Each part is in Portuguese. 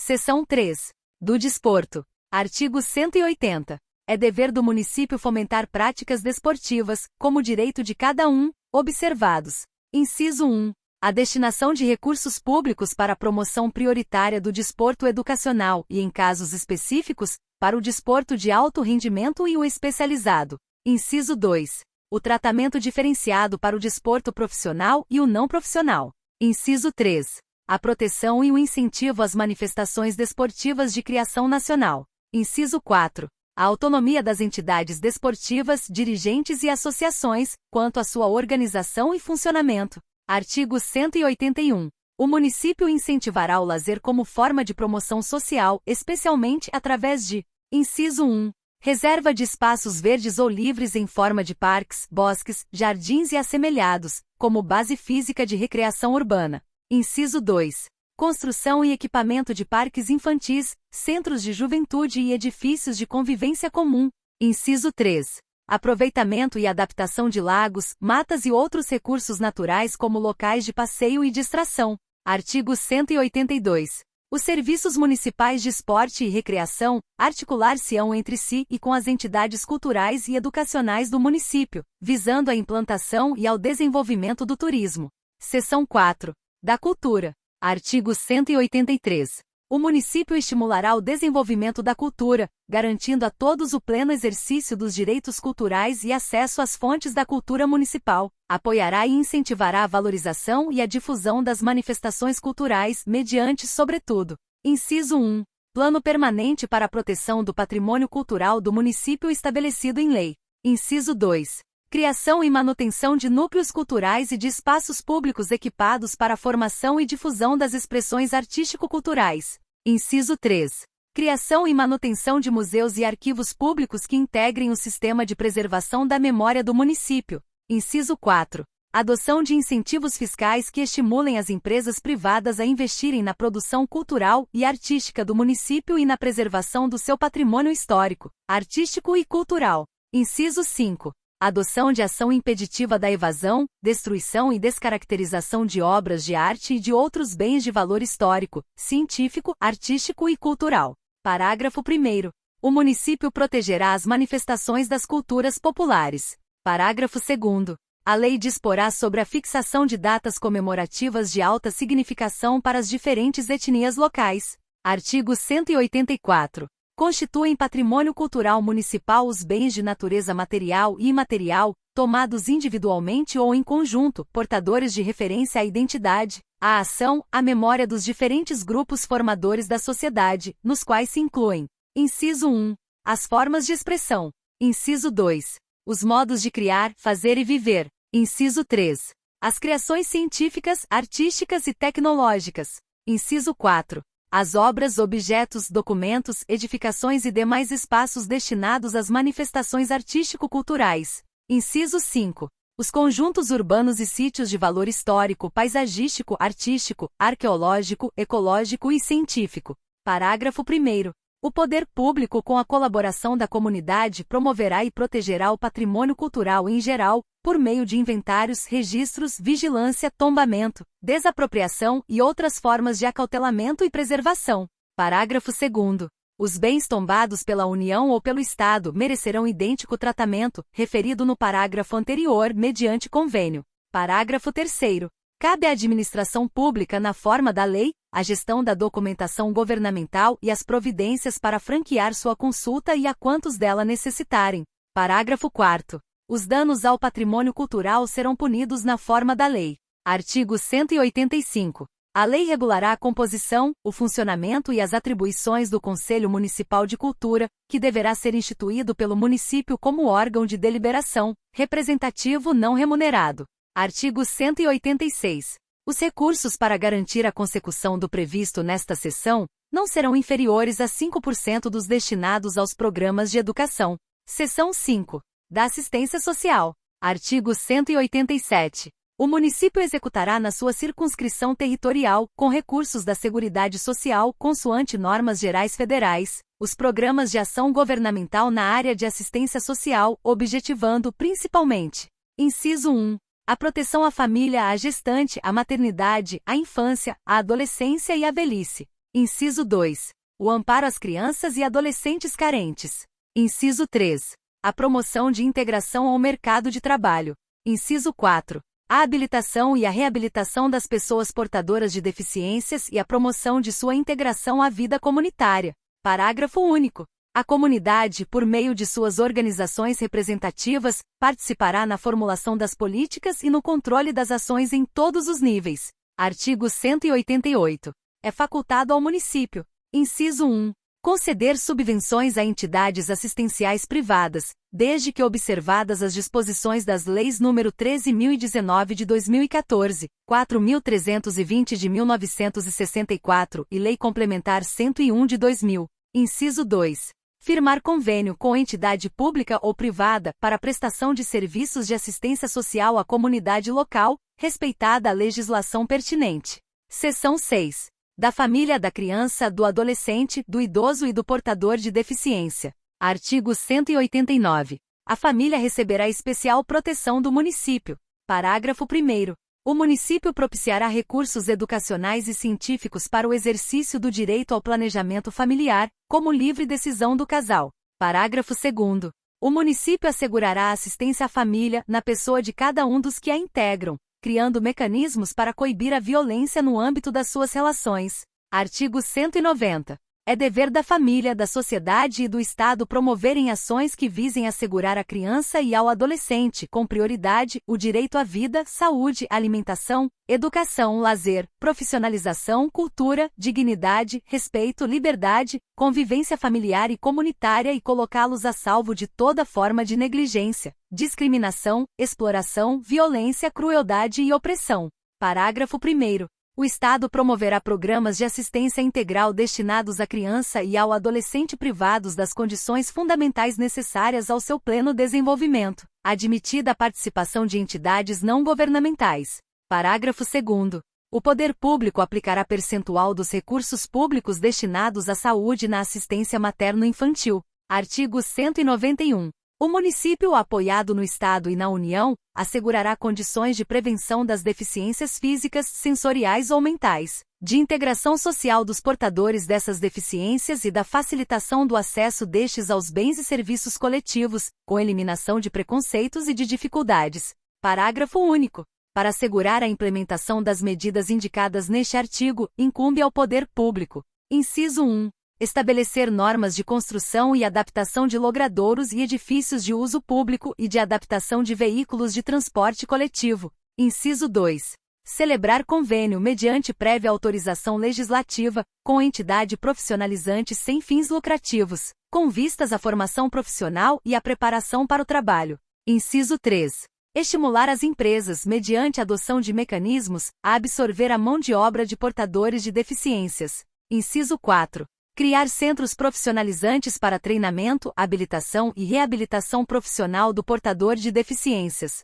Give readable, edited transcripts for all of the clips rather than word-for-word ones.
Seção 3. Do desporto. Artigo 180. É dever do município fomentar práticas desportivas, como direito de cada um, observados. Inciso 1. A destinação de recursos públicos para a promoção prioritária do desporto educacional e, em casos específicos, para o desporto de alto rendimento e o especializado. Inciso 2. O tratamento diferenciado para o desporto profissional e o não profissional. Inciso 3. A proteção e o incentivo às manifestações desportivas de criação nacional. Inciso 4. A autonomia das entidades desportivas, dirigentes e associações, quanto à sua organização e funcionamento. Artigo 181. O município incentivará o lazer como forma de promoção social, especialmente através de: inciso 1. Reserva de espaços verdes ou livres em forma de parques, bosques, jardins e assemelhados, como base física de recreação urbana. Inciso 2. Construção e equipamento de parques infantis, centros de juventude e edifícios de convivência comum. Inciso 3. Aproveitamento e adaptação de lagos, matas e outros recursos naturais como locais de passeio e distração. Artigo 182. Os serviços municipais de esporte e recreação articular-se-ão entre si e com as entidades culturais e educacionais do município, visando a implantação e ao desenvolvimento do turismo. Seção 4. Da cultura. Artigo 183. O município estimulará o desenvolvimento da cultura, garantindo a todos o pleno exercício dos direitos culturais e acesso às fontes da cultura municipal. Apoiará e incentivará a valorização e a difusão das manifestações culturais, mediante, sobretudo: inciso 1. Plano permanente para a proteção do patrimônio cultural do município estabelecido em lei. Inciso 2. Criação e manutenção de núcleos culturais e de espaços públicos equipados para a formação e difusão das expressões artístico-culturais. Inciso 3. Criação e manutenção de museus e arquivos públicos que integrem o sistema de preservação da memória do município. Inciso 4. Adoção de incentivos fiscais que estimulem as empresas privadas a investirem na produção cultural e artística do município e na preservação do seu patrimônio histórico, artístico e cultural. Inciso 5. Adoção de ação impeditiva da evasão, destruição e descaracterização de obras de arte e de outros bens de valor histórico, científico, artístico e cultural. Parágrafo 1º. O município protegerá as manifestações das culturas populares. Parágrafo 2º. A lei disporá sobre a fixação de datas comemorativas de alta significação para as diferentes etnias locais. Artigo 184. Constituem patrimônio cultural municipal os bens de natureza material e imaterial, tomados individualmente ou em conjunto, portadores de referência à identidade, à ação, à memória dos diferentes grupos formadores da sociedade, nos quais se incluem: inciso 1. As formas de expressão. Inciso 2. Os modos de criar, fazer e viver. Inciso 3. As criações científicas, artísticas e tecnológicas. Inciso 4. As obras, objetos, documentos, edificações e demais espaços destinados às manifestações artístico-culturais. Inciso 5. Os conjuntos urbanos e sítios de valor histórico, paisagístico, artístico, arqueológico, ecológico e científico. Parágrafo 1º. O poder público, com a colaboração da comunidade, promoverá e protegerá o patrimônio cultural em geral, por meio de inventários, registros, vigilância, tombamento, desapropriação e outras formas de acautelamento e preservação. Parágrafo 2º. Os bens tombados pela União ou pelo Estado merecerão idêntico tratamento, referido no parágrafo anterior, mediante convênio. Parágrafo 3º. Cabe à administração pública, na forma da lei, a gestão da documentação governamental e as providências para franquear sua consulta e a quantos dela necessitarem. Parágrafo 4º. Os danos ao patrimônio cultural serão punidos na forma da lei. Artigo 185. A lei regulará a composição, o funcionamento e as atribuições do Conselho Municipal de Cultura, que deverá ser instituído pelo município como órgão de deliberação, representativo não remunerado. Artigo 186. Os recursos para garantir a consecução do previsto nesta seção não serão inferiores a 5% dos destinados aos programas de educação. Seção 5. Da assistência social. Artigo 187. O município executará na sua circunscrição territorial, com recursos da Seguridade Social, consoante normas gerais federais, os programas de ação governamental na área de assistência social, objetivando, principalmente: inciso 1. A proteção à família, à gestante, à maternidade, à infância, à adolescência e à velhice. Inciso 2. O amparo às crianças e adolescentes carentes. Inciso 3. A promoção de integração ao mercado de trabalho. Inciso 4. A habilitação e a reabilitação das pessoas portadoras de deficiências e a promoção de sua integração à vida comunitária. Parágrafo único. A comunidade, por meio de suas organizações representativas, participará na formulação das políticas e no controle das ações em todos os níveis. Artigo 188. É facultado ao município. Inciso 1. Conceder subvenções a entidades assistenciais privadas, desde que observadas as disposições das leis nº 13.019 de 2014, 4.320 de 1964 e Lei Complementar 101 de 2000. Inciso 2. Firmar convênio com entidade pública ou privada para prestação de serviços de assistência social à comunidade local, respeitada a legislação pertinente. Seção 6. Da família, da criança, do adolescente, do idoso e do portador de deficiência. Artigo 189. A família receberá especial proteção do município. Parágrafo 1º. O município propiciará recursos educacionais e científicos para o exercício do direito ao planejamento familiar, como livre decisão do casal. Parágrafo 2º. O município assegurará assistência à família, na pessoa de cada um dos que a integram, criando mecanismos para coibir a violência no âmbito das suas relações. Artigo 190. É dever da família, da sociedade e do Estado promoverem ações que visem assegurar à criança e ao adolescente, com prioridade, o direito à vida, saúde, alimentação, educação, lazer, profissionalização, cultura, dignidade, respeito, liberdade, convivência familiar e comunitária e colocá-los a salvo de toda forma de negligência, discriminação, exploração, violência, crueldade e opressão. Parágrafo 1º. O Estado promoverá programas de assistência integral destinados à criança e ao adolescente privados das condições fundamentais necessárias ao seu pleno desenvolvimento, admitida a participação de entidades não governamentais. Parágrafo 2º. O poder público aplicará percentual dos recursos públicos destinados à saúde na assistência materno-infantil. Artigo 191. O município, apoiado no Estado e na União, assegurará condições de prevenção das deficiências físicas, sensoriais ou mentais, de integração social dos portadores dessas deficiências e da facilitação do acesso destes aos bens e serviços coletivos, com eliminação de preconceitos e de dificuldades. Parágrafo único. Para assegurar a implementação das medidas indicadas neste artigo, incumbe ao poder público. Inciso 1. Estabelecer normas de construção e adaptação de logradouros e edifícios de uso público e de adaptação de veículos de transporte coletivo. Inciso 2. Celebrar convênio mediante prévia autorização legislativa, com entidade profissionalizante sem fins lucrativos, com vistas à formação profissional e à preparação para o trabalho. Inciso 3. Estimular as empresas, mediante adoção de mecanismos, a absorver a mão de obra de portadores de deficiências. Inciso 4. Criar centros profissionalizantes para treinamento, habilitação e reabilitação profissional do portador de deficiências.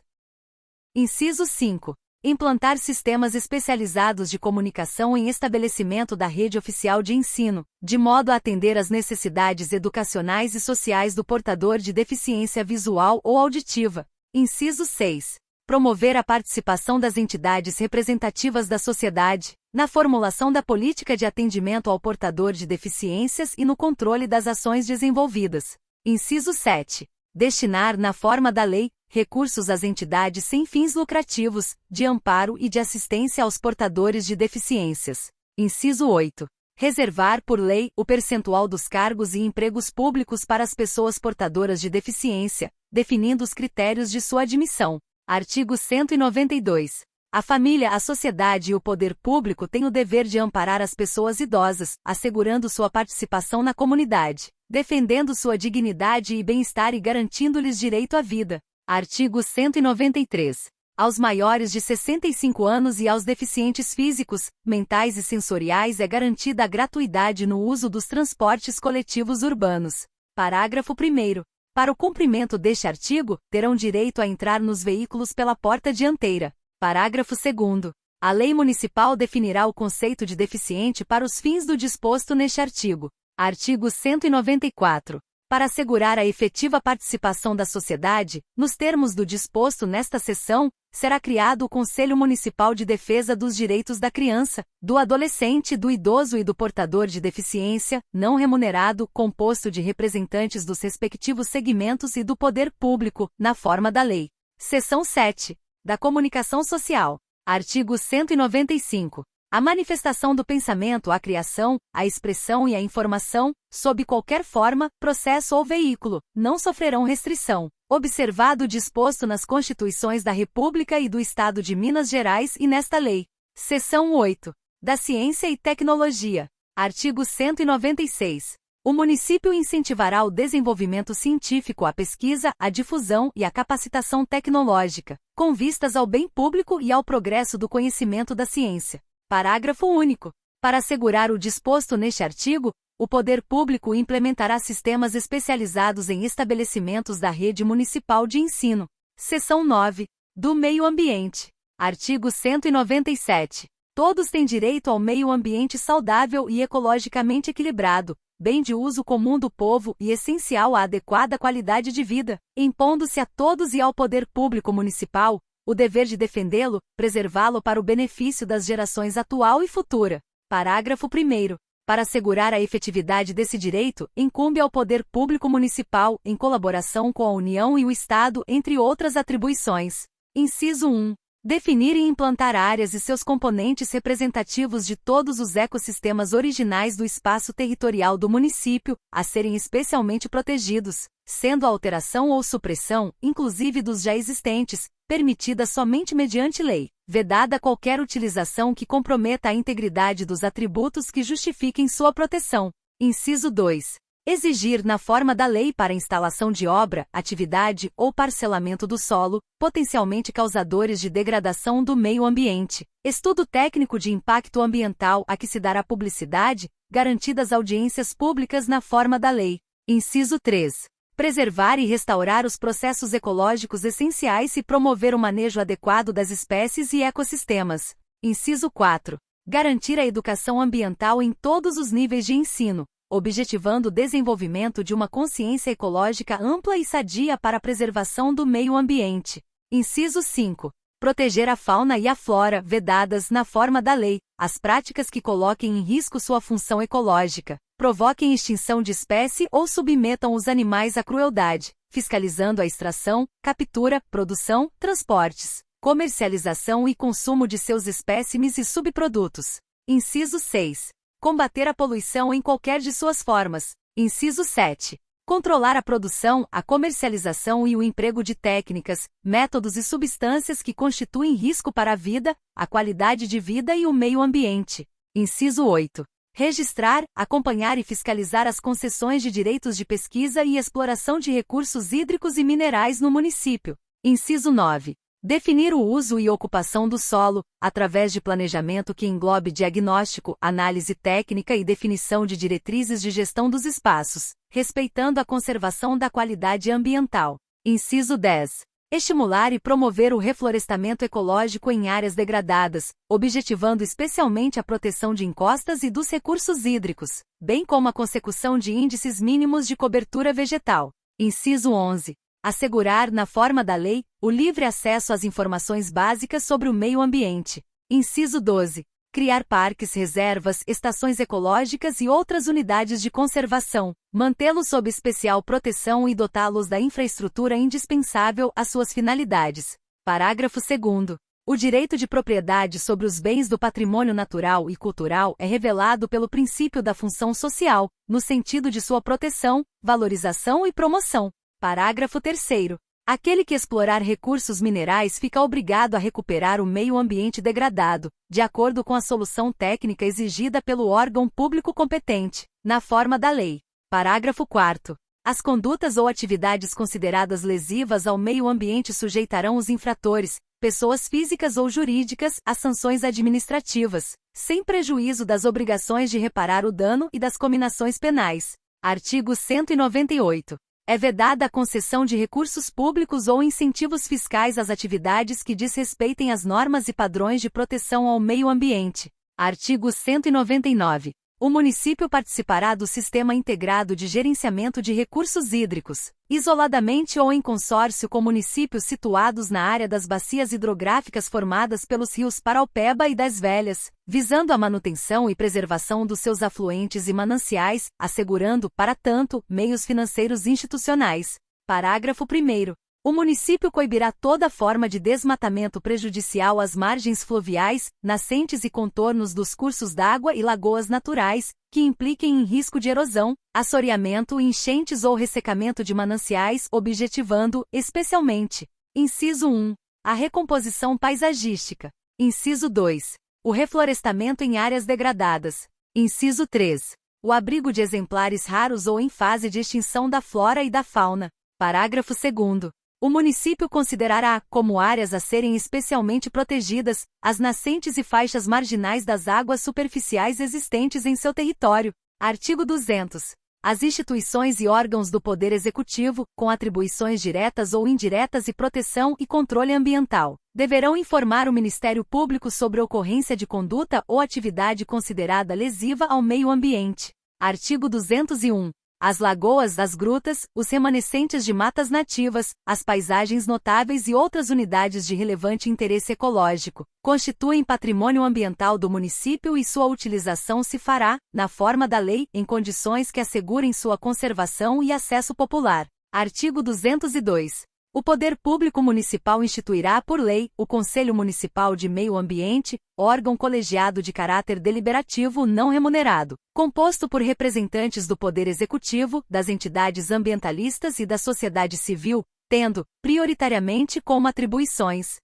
Inciso 5. Implantar sistemas especializados de comunicação em estabelecimento da rede oficial de ensino, de modo a atender às necessidades educacionais e sociais do portador de deficiência visual ou auditiva. Inciso 6. Promover a participação das entidades representativas da sociedade, na formulação da política de atendimento ao portador de deficiências e no controle das ações desenvolvidas. Inciso 7. Destinar, na forma da lei, recursos às entidades sem fins lucrativos, de amparo e de assistência aos portadores de deficiências. Inciso 8. Reservar, por lei, o percentual dos cargos e empregos públicos para as pessoas portadoras de deficiência, definindo os critérios de sua admissão. Artigo 192. A família, a sociedade e o poder público têm o dever de amparar as pessoas idosas, assegurando sua participação na comunidade, defendendo sua dignidade e bem-estar e garantindo-lhes direito à vida. Artigo 193. Aos maiores de 65 anos e aos deficientes físicos, mentais e sensoriais é garantida a gratuidade no uso dos transportes coletivos urbanos. Parágrafo 1º. Para o cumprimento deste artigo, terão direito a entrar nos veículos pela porta dianteira. Parágrafo 2º. A lei municipal definirá o conceito de deficiente para os fins do disposto neste artigo. Artigo 194. Para assegurar a efetiva participação da sociedade, nos termos do disposto nesta seção, será criado o Conselho Municipal de Defesa dos Direitos da Criança, do Adolescente, do Idoso e do Portador de Deficiência, não remunerado, composto de representantes dos respectivos segmentos e do poder público, na forma da lei. Seção 7. Da Comunicação Social. Artigo 195. A manifestação do pensamento, a criação, a expressão e a informação, sob qualquer forma, processo ou veículo, não sofrerão restrição, observado o disposto nas Constituições da República e do Estado de Minas Gerais e nesta lei. Seção 8. Da Ciência e Tecnologia. Artigo 196. O município incentivará o desenvolvimento científico, a pesquisa, a difusão e a capacitação tecnológica, com vistas ao bem público e ao progresso do conhecimento da ciência. Parágrafo único. Para assegurar o disposto neste artigo, o poder público implementará sistemas especializados em estabelecimentos da rede municipal de ensino. Seção 9. Do Meio Ambiente. Artigo 197. Todos têm direito ao meio ambiente saudável e ecologicamente equilibrado, bem de uso comum do povo e essencial à adequada qualidade de vida, impondo-se a todos e ao poder público municipal o dever de defendê-lo, preservá-lo para o benefício das gerações atual e futura. Parágrafo 1º. Para assegurar a efetividade desse direito, incumbe ao poder público municipal, em colaboração com a União e o Estado, entre outras atribuições. Inciso 1. Definir e implantar áreas e seus componentes representativos de todos os ecossistemas originais do espaço territorial do município, a serem especialmente protegidos, sendo a alteração ou supressão, inclusive dos já existentes, permitida somente mediante lei, vedada qualquer utilização que comprometa a integridade dos atributos que justifiquem sua proteção. Inciso 2. Exigir na forma da lei para instalação de obra, atividade ou parcelamento do solo, potencialmente causadores de degradação do meio ambiente, estudo técnico de impacto ambiental a que se dará publicidade, garantidas audiências públicas na forma da lei. Inciso 3. Preservar e restaurar os processos ecológicos essenciais e promover o manejo adequado das espécies e ecossistemas. Inciso 4. Garantir a educação ambiental em todos os níveis de ensino, objetivando o desenvolvimento de uma consciência ecológica ampla e sadia para a preservação do meio ambiente. Inciso 5. Proteger a fauna e a flora, vedadas, na forma da lei, as práticas que coloquem em risco sua função ecológica, provoquem extinção de espécie ou submetam os animais à crueldade, fiscalizando a extração, captura, produção, transportes, comercialização e consumo de seus espécimes e subprodutos. Inciso 6. Combater a poluição em qualquer de suas formas. Inciso 7. Controlar a produção, a comercialização e o emprego de técnicas, métodos e substâncias que constituem risco para a vida, a qualidade de vida e o meio ambiente. Inciso 8. Registrar, acompanhar e fiscalizar as concessões de direitos de pesquisa e exploração de recursos hídricos e minerais no município. Inciso 9. Definir o uso e ocupação do solo, através de planejamento que englobe diagnóstico, análise técnica e definição de diretrizes de gestão dos espaços, respeitando a conservação da qualidade ambiental. Inciso 10. Estimular e promover o reflorestamento ecológico em áreas degradadas, objetivando especialmente a proteção de encostas e dos recursos hídricos, bem como a consecução de índices mínimos de cobertura vegetal. Inciso 11. Assegurar, na forma da lei, o livre acesso às informações básicas sobre o meio ambiente. Inciso 12. Criar parques, reservas, estações ecológicas e outras unidades de conservação, mantê-los sob especial proteção e dotá-los da infraestrutura indispensável às suas finalidades. Parágrafo 2º. O direito de propriedade sobre os bens do patrimônio natural e cultural é revelado pelo princípio da função social, no sentido de sua proteção, valorização e promoção. Parágrafo 3º. Aquele que explorar recursos minerais fica obrigado a recuperar o meio ambiente degradado, de acordo com a solução técnica exigida pelo órgão público competente, na forma da lei. Parágrafo 4º. As condutas ou atividades consideradas lesivas ao meio ambiente sujeitarão os infratores, pessoas físicas ou jurídicas, a sanções administrativas, sem prejuízo das obrigações de reparar o dano e das cominações penais. Artigo 198. É vedada a concessão de recursos públicos ou incentivos fiscais às atividades que desrespeitem as normas e padrões de proteção ao meio ambiente. Artigo 199. O município participará do Sistema Integrado de Gerenciamento de Recursos Hídricos, isoladamente ou em consórcio com municípios situados na área das bacias hidrográficas formadas pelos rios Paraupeba e das Velhas, visando a manutenção e preservação dos seus afluentes e mananciais, assegurando, para tanto, meios financeiros institucionais. Parágrafo 1º. O município coibirá toda forma de desmatamento prejudicial às margens fluviais, nascentes e contornos dos cursos d'água e lagoas naturais, que impliquem em risco de erosão, assoreamento, enchentes ou ressecamento de mananciais, objetivando, especialmente: inciso 1. A recomposição paisagística. Inciso 2. O reflorestamento em áreas degradadas. Inciso 3. O abrigo de exemplares raros ou em fase de extinção da flora e da fauna. Parágrafo 2º. O município considerará, como áreas a serem especialmente protegidas, as nascentes e faixas marginais das águas superficiais existentes em seu território. Artigo 200. As instituições e órgãos do Poder Executivo, com atribuições diretas ou indiretas e proteção e controle ambiental, deverão informar o Ministério Público sobre ocorrência de conduta ou atividade considerada lesiva ao meio ambiente. Artigo 201. As lagoas, as grutas, os remanescentes de matas nativas, as paisagens notáveis e outras unidades de relevante interesse ecológico constituem patrimônio ambiental do município e sua utilização se fará, na forma da lei, em condições que assegurem sua conservação e acesso popular. Artigo 202. O Poder Público Municipal instituirá por lei o Conselho Municipal de Meio Ambiente, órgão colegiado de caráter deliberativo não remunerado, composto por representantes do Poder Executivo, das entidades ambientalistas e da sociedade civil, tendo, prioritariamente como atribuições: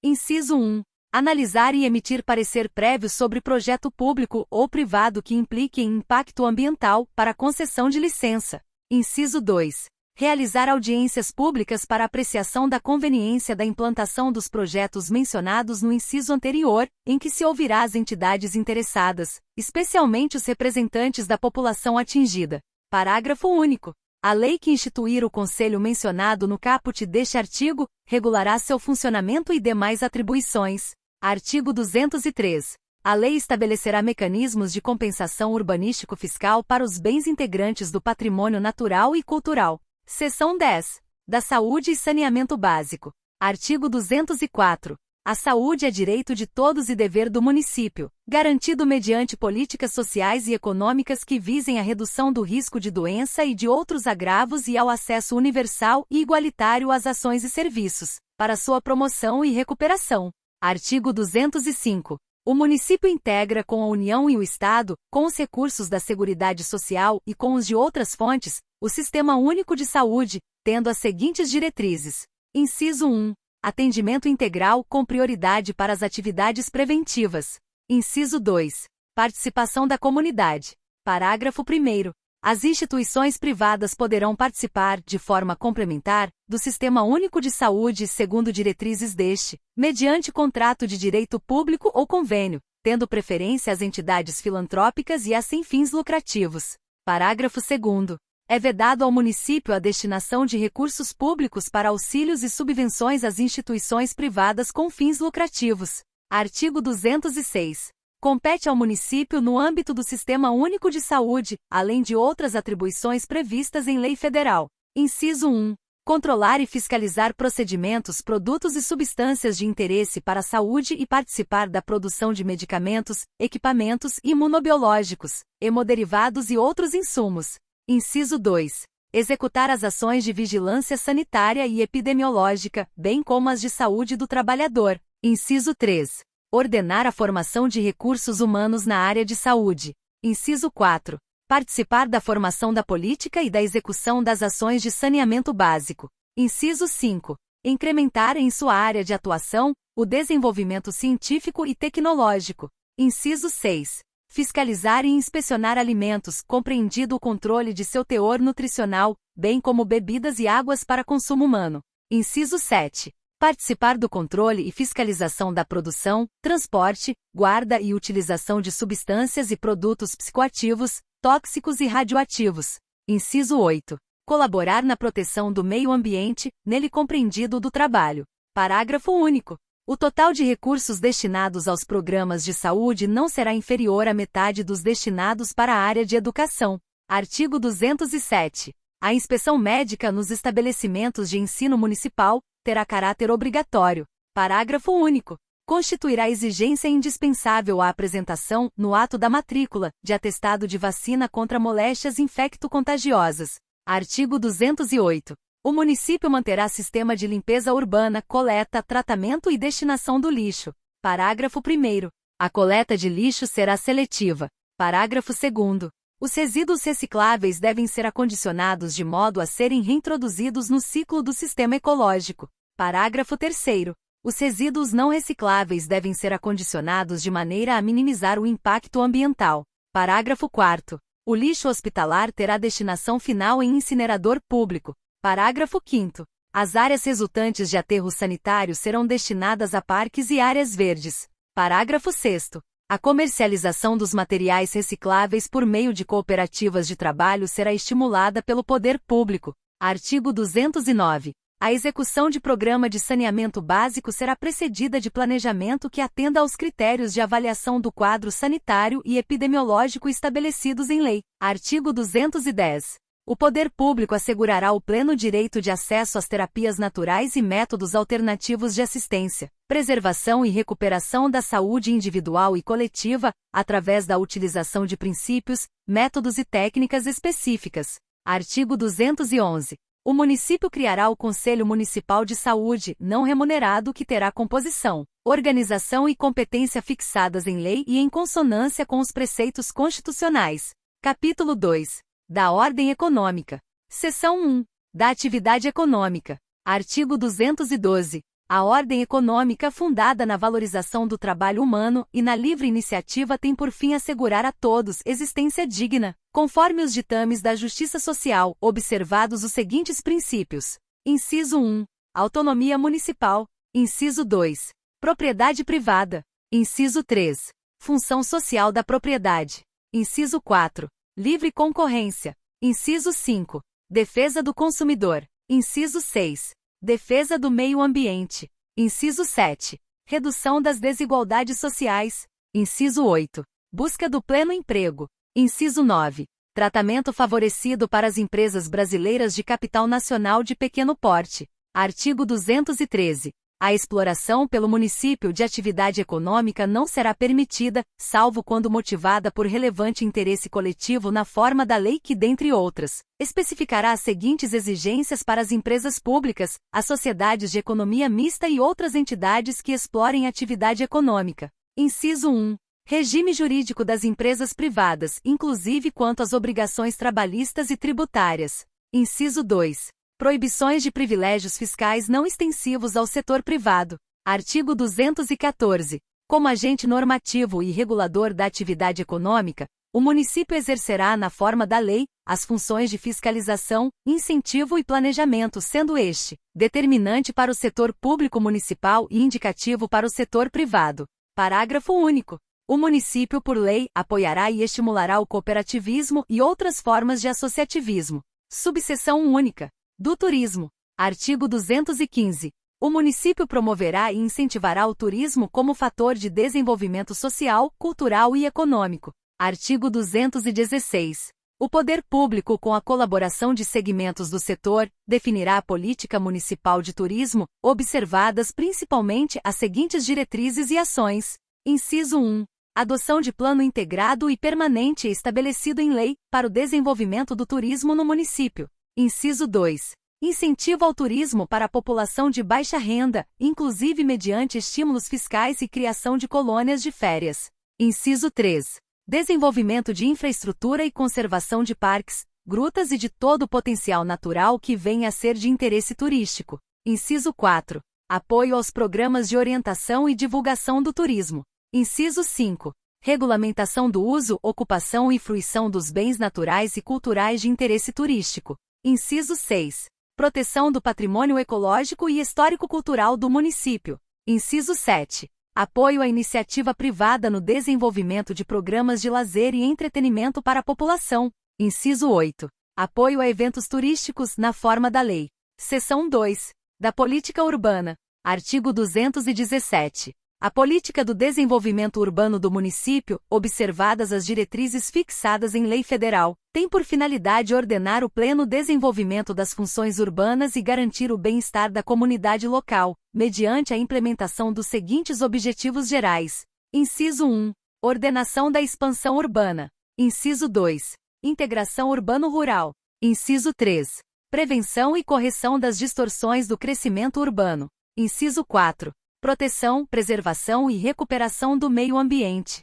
inciso 1. Analisar e emitir parecer prévio sobre projeto público ou privado que implique em impacto ambiental para concessão de licença. Inciso 2. Realizar audiências públicas para apreciação da conveniência da implantação dos projetos mencionados no inciso anterior, em que se ouvirá as entidades interessadas, especialmente os representantes da população atingida. Parágrafo único. A lei que instituir o conselho mencionado no caput deste artigo, regulará seu funcionamento e demais atribuições. Artigo 203. A lei estabelecerá mecanismos de compensação urbanístico-fiscal para os bens integrantes do patrimônio natural e cultural. Seção 10. Da Saúde e Saneamento Básico. Artigo 204. A saúde é direito de todos e dever do município, garantido mediante políticas sociais e econômicas que visem a redução do risco de doença e de outros agravos e ao acesso universal e igualitário às ações e serviços, para sua promoção e recuperação. Artigo 205. O município integra com a União e o Estado, com os recursos da Seguridade Social e com os de outras fontes, o Sistema Único de Saúde, tendo as seguintes diretrizes. Inciso 1. Atendimento integral com prioridade para as atividades preventivas. Inciso 2. Participação da comunidade. Parágrafo 1º. As instituições privadas poderão participar, de forma complementar, do Sistema Único de Saúde segundo diretrizes deste, mediante contrato de direito público ou convênio, tendo preferência às entidades filantrópicas e às sem fins lucrativos. Parágrafo 2º. É vedado ao município a destinação de recursos públicos para auxílios e subvenções às instituições privadas com fins lucrativos. Artigo 206. Compete ao município no âmbito do Sistema Único de Saúde, além de outras atribuições previstas em lei federal. Inciso 1. Controlar e fiscalizar procedimentos, produtos e substâncias de interesse para a saúde e participar da produção de medicamentos, equipamentos imunobiológicos, hemoderivados e outros insumos. Inciso 2. Executar as ações de vigilância sanitária e epidemiológica, bem como as de saúde do trabalhador. Inciso 3. Ordenar a formação de recursos humanos na área de saúde. Inciso 4. Participar da formação da política e da execução das ações de saneamento básico. Inciso 5. Incrementar em sua área de atuação o desenvolvimento científico e tecnológico. Inciso 6. Fiscalizar e inspecionar alimentos, compreendido o controle de seu teor nutricional, bem como bebidas e águas para consumo humano. Inciso 7. Participar do controle e fiscalização da produção, transporte, guarda e utilização de substâncias e produtos psicoativos, tóxicos e radioativos. Inciso 8. Colaborar na proteção do meio ambiente, nele compreendido o do trabalho. Parágrafo único. O total de recursos destinados aos programas de saúde não será inferior à metade dos destinados para a área de educação. Artigo 207. A inspeção médica nos estabelecimentos de ensino municipal terá caráter obrigatório. Parágrafo único. Constituirá exigência indispensável a apresentação, no ato da matrícula, de atestado de vacina contra moléstias infecto-contagiosas. Artigo 208. O município manterá sistema de limpeza urbana, coleta, tratamento e destinação do lixo. Parágrafo 1º. A coleta de lixo será seletiva. Parágrafo 2º. Os resíduos recicláveis devem ser acondicionados de modo a serem reintroduzidos no ciclo do sistema ecológico. Parágrafo 3º. Os resíduos não recicláveis devem ser acondicionados de maneira a minimizar o impacto ambiental. Parágrafo 4º. O lixo hospitalar terá destinação final em incinerador público. Parágrafo 5º. As áreas resultantes de aterros sanitários serão destinadas a parques e áreas verdes. Parágrafo 6º. A comercialização dos materiais recicláveis por meio de cooperativas de trabalho será estimulada pelo poder público. Artigo 209. A execução de programa de saneamento básico será precedida de planejamento que atenda aos critérios de avaliação do quadro sanitário e epidemiológico estabelecidos em lei. Artigo 210. O poder público assegurará o pleno direito de acesso às terapias naturais e métodos alternativos de assistência, preservação e recuperação da saúde individual e coletiva, através da utilização de princípios, métodos e técnicas específicas. Artigo 211. O município criará o Conselho Municipal de Saúde, não remunerado, que terá composição, organização e competência fixadas em lei e em consonância com os preceitos constitucionais. Capítulo 2. Da Ordem Econômica. Seção 1. Da Atividade Econômica. Artigo 212. A ordem econômica fundada na valorização do trabalho humano e na livre iniciativa tem por fim assegurar a todos existência digna, conforme os ditames da Justiça Social, observados os seguintes princípios. Inciso 1. Autonomia municipal. Inciso 2. Propriedade privada. Inciso 3. Função social da propriedade. Inciso 4. Livre concorrência. Inciso 5. Defesa do consumidor. Inciso 6. Defesa do meio ambiente. Inciso 7. Redução das desigualdades sociais. Inciso 8. Busca do pleno emprego. Inciso 9. Tratamento favorecido para as empresas brasileiras de capital nacional de pequeno porte. Artigo 213. A exploração pelo município de atividade econômica não será permitida, salvo quando motivada por relevante interesse coletivo na forma da lei que, dentre outras, especificará as seguintes exigências para as empresas públicas, as sociedades de economia mista e outras entidades que explorem atividade econômica. Inciso 1. Regime jurídico das empresas privadas, inclusive quanto às obrigações trabalhistas e tributárias. Inciso 2. Proibições de privilégios fiscais não extensivos ao setor privado. Artigo 214. Como agente normativo e regulador da atividade econômica, o município exercerá, na forma da lei, as funções de fiscalização, incentivo e planejamento, sendo este determinante para o setor público municipal e indicativo para o setor privado. Parágrafo único. O município, por lei, apoiará e estimulará o cooperativismo e outras formas de associativismo. Subseção única. Do turismo. Artigo 215. O município promoverá e incentivará o turismo como fator de desenvolvimento social, cultural e econômico. Artigo 216. O poder público, com a colaboração de segmentos do setor, definirá a política municipal de turismo, observadas principalmente as seguintes diretrizes e ações. Inciso 1. Adoção de plano integrado e permanente estabelecido em lei, para o desenvolvimento do turismo no município. Inciso 2. Incentivo ao turismo para a população de baixa renda, inclusive mediante estímulos fiscais e criação de colônias de férias. Inciso 3. Desenvolvimento de infraestrutura e conservação de parques, grutas e de todo o potencial natural que venha a ser de interesse turístico. Inciso 4. Apoio aos programas de orientação e divulgação do turismo. Inciso 5. Regulamentação do uso, ocupação e fruição dos bens naturais e culturais de interesse turístico. Inciso 6. Proteção do patrimônio ecológico e histórico-cultural do município. Inciso 7. Apoio à iniciativa privada no desenvolvimento de programas de lazer e entretenimento para a população. Inciso 8. Apoio a eventos turísticos na forma da lei. Seção 2. Da política urbana. Artigo 217. A política do desenvolvimento urbano do município, observadas as diretrizes fixadas em lei federal, tem por finalidade ordenar o pleno desenvolvimento das funções urbanas e garantir o bem-estar da comunidade local, mediante a implementação dos seguintes objetivos gerais. Inciso 1. Ordenação da expansão urbana. Inciso 2. Integração urbano-rural. Inciso 3. Prevenção e correção das distorções do crescimento urbano. Inciso 4. Proteção, preservação e recuperação do meio ambiente.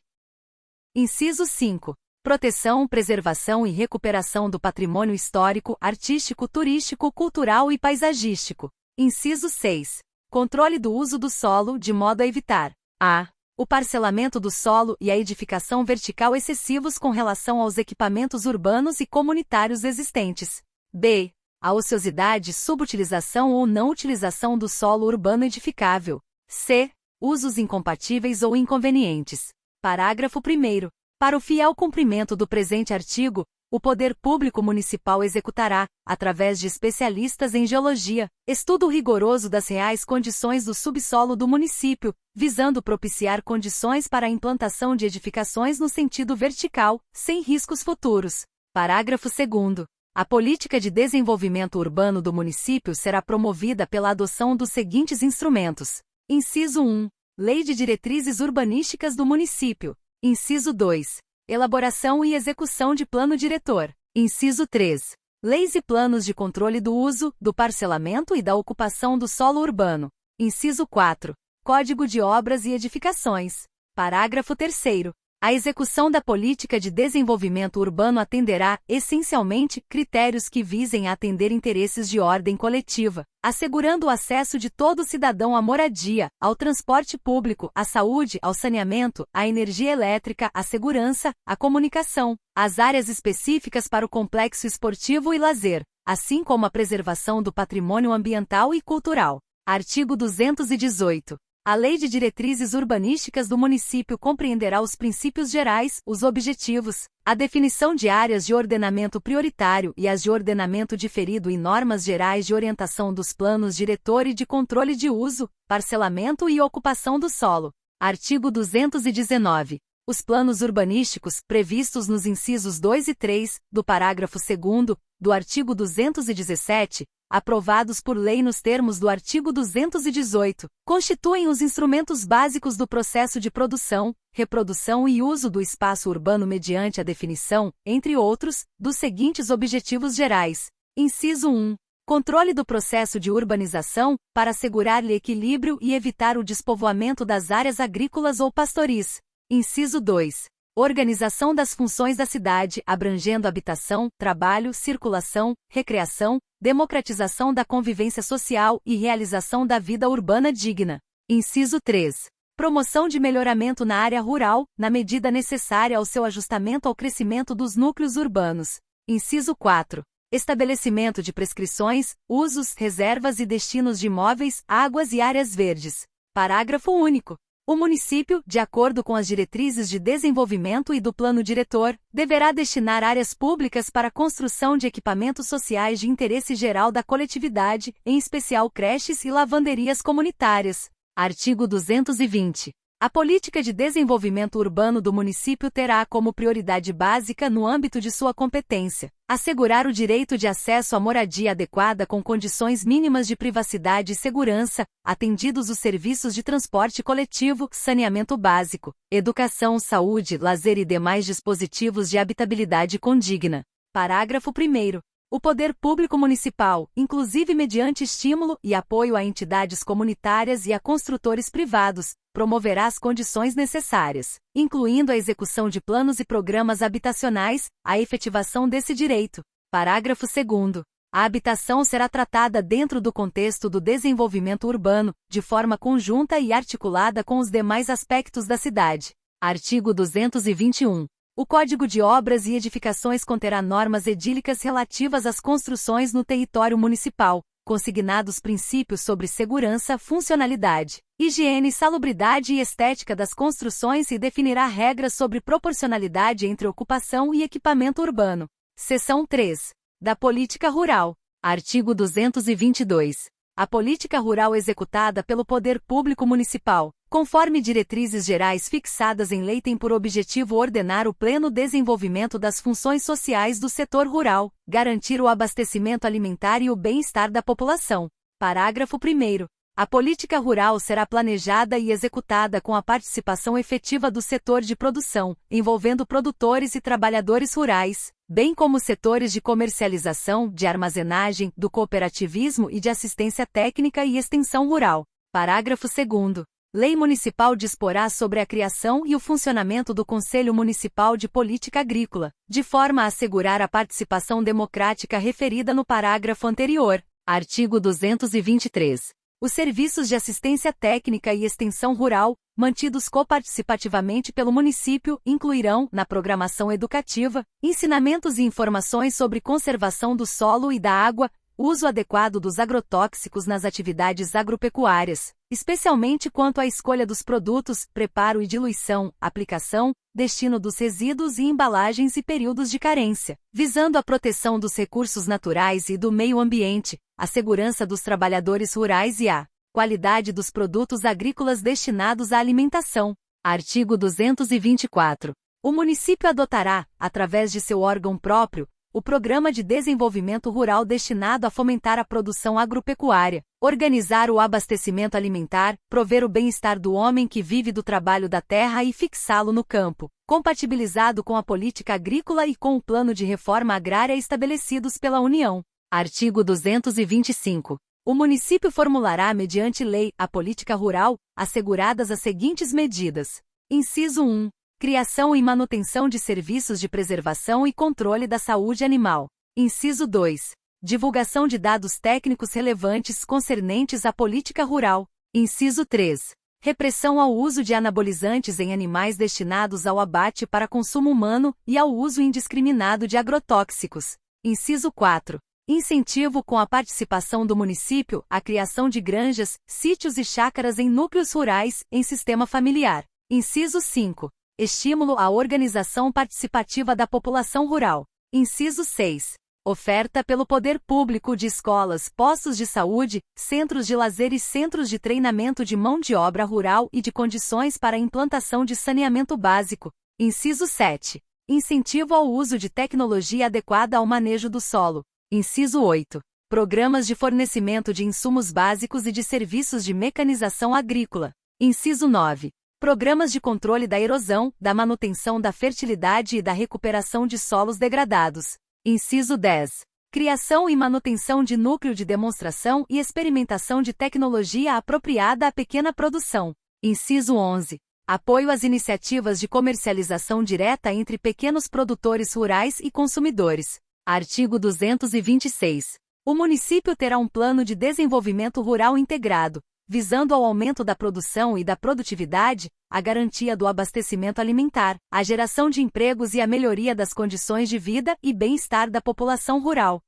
Inciso 5. Proteção, preservação e recuperação do patrimônio histórico, artístico, turístico, cultural e paisagístico. Inciso 6. Controle do uso do solo, de modo a evitar a. O parcelamento do solo e a edificação vertical excessivos com relação aos equipamentos urbanos e comunitários existentes. b. A ociosidade, subutilização ou não utilização do solo urbano edificável. c. Usos incompatíveis ou inconvenientes. Parágrafo 1º. Para o fiel cumprimento do presente artigo, o Poder Público Municipal executará, através de especialistas em geologia, estudo rigoroso das reais condições do subsolo do município, visando propiciar condições para a implantação de edificações no sentido vertical, sem riscos futuros. Parágrafo 2º. A política de desenvolvimento urbano do município será promovida pela adoção dos seguintes instrumentos. Inciso 1. Lei de Diretrizes Urbanísticas do Município. Inciso 2. Elaboração e execução de plano diretor. Inciso 3. Leis e planos de controle do uso, do parcelamento e da ocupação do solo urbano. Inciso 4. Código de Obras e Edificações. Parágrafo 3º. A execução da política de desenvolvimento urbano atenderá, essencialmente, critérios que visem a atender interesses de ordem coletiva, assegurando o acesso de todo cidadão à moradia, ao transporte público, à saúde, ao saneamento, à energia elétrica, à segurança, à comunicação, às áreas específicas para o complexo esportivo e lazer, assim como a preservação do patrimônio ambiental e cultural. Artigo 218. A Lei de Diretrizes Urbanísticas do município compreenderá os princípios gerais, os objetivos, a definição de áreas de ordenamento prioritário e as de ordenamento diferido e normas gerais de orientação dos planos diretor e de controle de uso, parcelamento e ocupação do solo. Artigo 219. Os planos urbanísticos, previstos nos incisos 2 e 3, do parágrafo 2º, do artigo 217, aprovados por lei nos termos do artigo 218, constituem os instrumentos básicos do processo de produção, reprodução e uso do espaço urbano mediante a definição, entre outros, dos seguintes objetivos gerais. Inciso 1. Controle do processo de urbanização, para assegurar-lhe equilíbrio e evitar o despovoamento das áreas agrícolas ou pastoris. Inciso 2. Organização das funções da cidade, abrangendo habitação, trabalho, circulação, recreação, democratização da convivência social e realização da vida urbana digna. Inciso 3. Promoção de melhoramento na área rural, na medida necessária ao seu ajustamento ao crescimento dos núcleos urbanos. Inciso 4. Estabelecimento de prescrições, usos, reservas e destinos de imóveis, águas e áreas verdes. Parágrafo único. O município, de acordo com as diretrizes de desenvolvimento e do plano diretor, deverá destinar áreas públicas para a construção de equipamentos sociais de interesse geral da coletividade, em especial creches e lavanderias comunitárias. Artigo 220. A política de desenvolvimento urbano do município terá como prioridade básica, no âmbito de sua competência, assegurar o direito de acesso à moradia adequada com condições mínimas de privacidade e segurança, atendidos os serviços de transporte coletivo, saneamento básico, educação, saúde, lazer e demais dispositivos de habitabilidade condigna. Parágrafo 1º. O Poder Público Municipal, inclusive mediante estímulo e apoio a entidades comunitárias e a construtores privados, promoverá as condições necessárias, incluindo a execução de planos e programas habitacionais, a efetivação desse direito. Parágrafo 2º. A habitação será tratada dentro do contexto do desenvolvimento urbano, de forma conjunta e articulada com os demais aspectos da cidade. Artigo 221. O Código de Obras e Edificações conterá normas edílicas relativas às construções no território municipal, consignados princípios sobre segurança, funcionalidade, higiene, salubridade e estética das construções e definirá regras sobre proporcionalidade entre ocupação e equipamento urbano. Seção 3. Da Política Rural. Artigo 222. A política rural executada pelo poder público municipal, conforme diretrizes gerais fixadas em lei, tem por objetivo ordenar o pleno desenvolvimento das funções sociais do setor rural, garantir o abastecimento alimentar e o bem-estar da população. Parágrafo 1º. A política rural será planejada e executada com a participação efetiva do setor de produção, envolvendo produtores e trabalhadores rurais, bem como setores de comercialização, de armazenagem, do cooperativismo e de assistência técnica e extensão rural. Parágrafo 2º. Lei Municipal disporá sobre a criação e o funcionamento do Conselho Municipal de Política Agrícola, de forma a assegurar a participação democrática referida no parágrafo anterior. Artigo 223. Os serviços de assistência técnica e extensão rural, mantidos coparticipativamente pelo município, incluirão, na programação educativa, ensinamentos e informações sobre conservação do solo e da água, uso adequado dos agrotóxicos nas atividades agropecuárias, especialmente quanto à escolha dos produtos, preparo e diluição, aplicação, destino dos resíduos e embalagens e períodos de carência, visando a proteção dos recursos naturais e do meio ambiente, a segurança dos trabalhadores rurais e a qualidade dos produtos agrícolas destinados à alimentação. Artigo 224. O município adotará, através de seu órgão próprio, o Programa de Desenvolvimento Rural destinado a fomentar a produção agropecuária, organizar o abastecimento alimentar, prover o bem-estar do homem que vive do trabalho da terra e fixá-lo no campo, compatibilizado com a política agrícola e com o plano de reforma agrária estabelecidos pela União. Artigo 225. O município formulará mediante lei a política rural, asseguradas as seguintes medidas. Inciso 1. Criação e manutenção de serviços de preservação e controle da saúde animal. Inciso 2. Divulgação de dados técnicos relevantes concernentes à política rural. Inciso 3. Repressão ao uso de anabolizantes em animais destinados ao abate para consumo humano e ao uso indiscriminado de agrotóxicos. Inciso 4. Incentivo com a participação do município à criação de granjas, sítios e chácaras em núcleos rurais, em sistema familiar. Inciso 5. Estímulo à organização participativa da população rural. Inciso 6. Oferta pelo poder público de escolas, postos de saúde, centros de lazer e centros de treinamento de mão de obra rural e de condições para a implantação de saneamento básico. Inciso 7. Incentivo ao uso de tecnologia adequada ao manejo do solo. Inciso 8. Programas de fornecimento de insumos básicos e de serviços de mecanização agrícola. Inciso 9. Programas de controle da erosão, da manutenção da fertilidade e da recuperação de solos degradados. Inciso 10. Criação e manutenção de núcleo de demonstração e experimentação de tecnologia apropriada à pequena produção. Inciso 11. Apoio às iniciativas de comercialização direta entre pequenos produtores rurais e consumidores. Artigo 226. O município terá um plano de desenvolvimento rural integrado, visando ao aumento da produção e da produtividade, a garantia do abastecimento alimentar, a geração de empregos e a melhoria das condições de vida e bem-estar da população rural.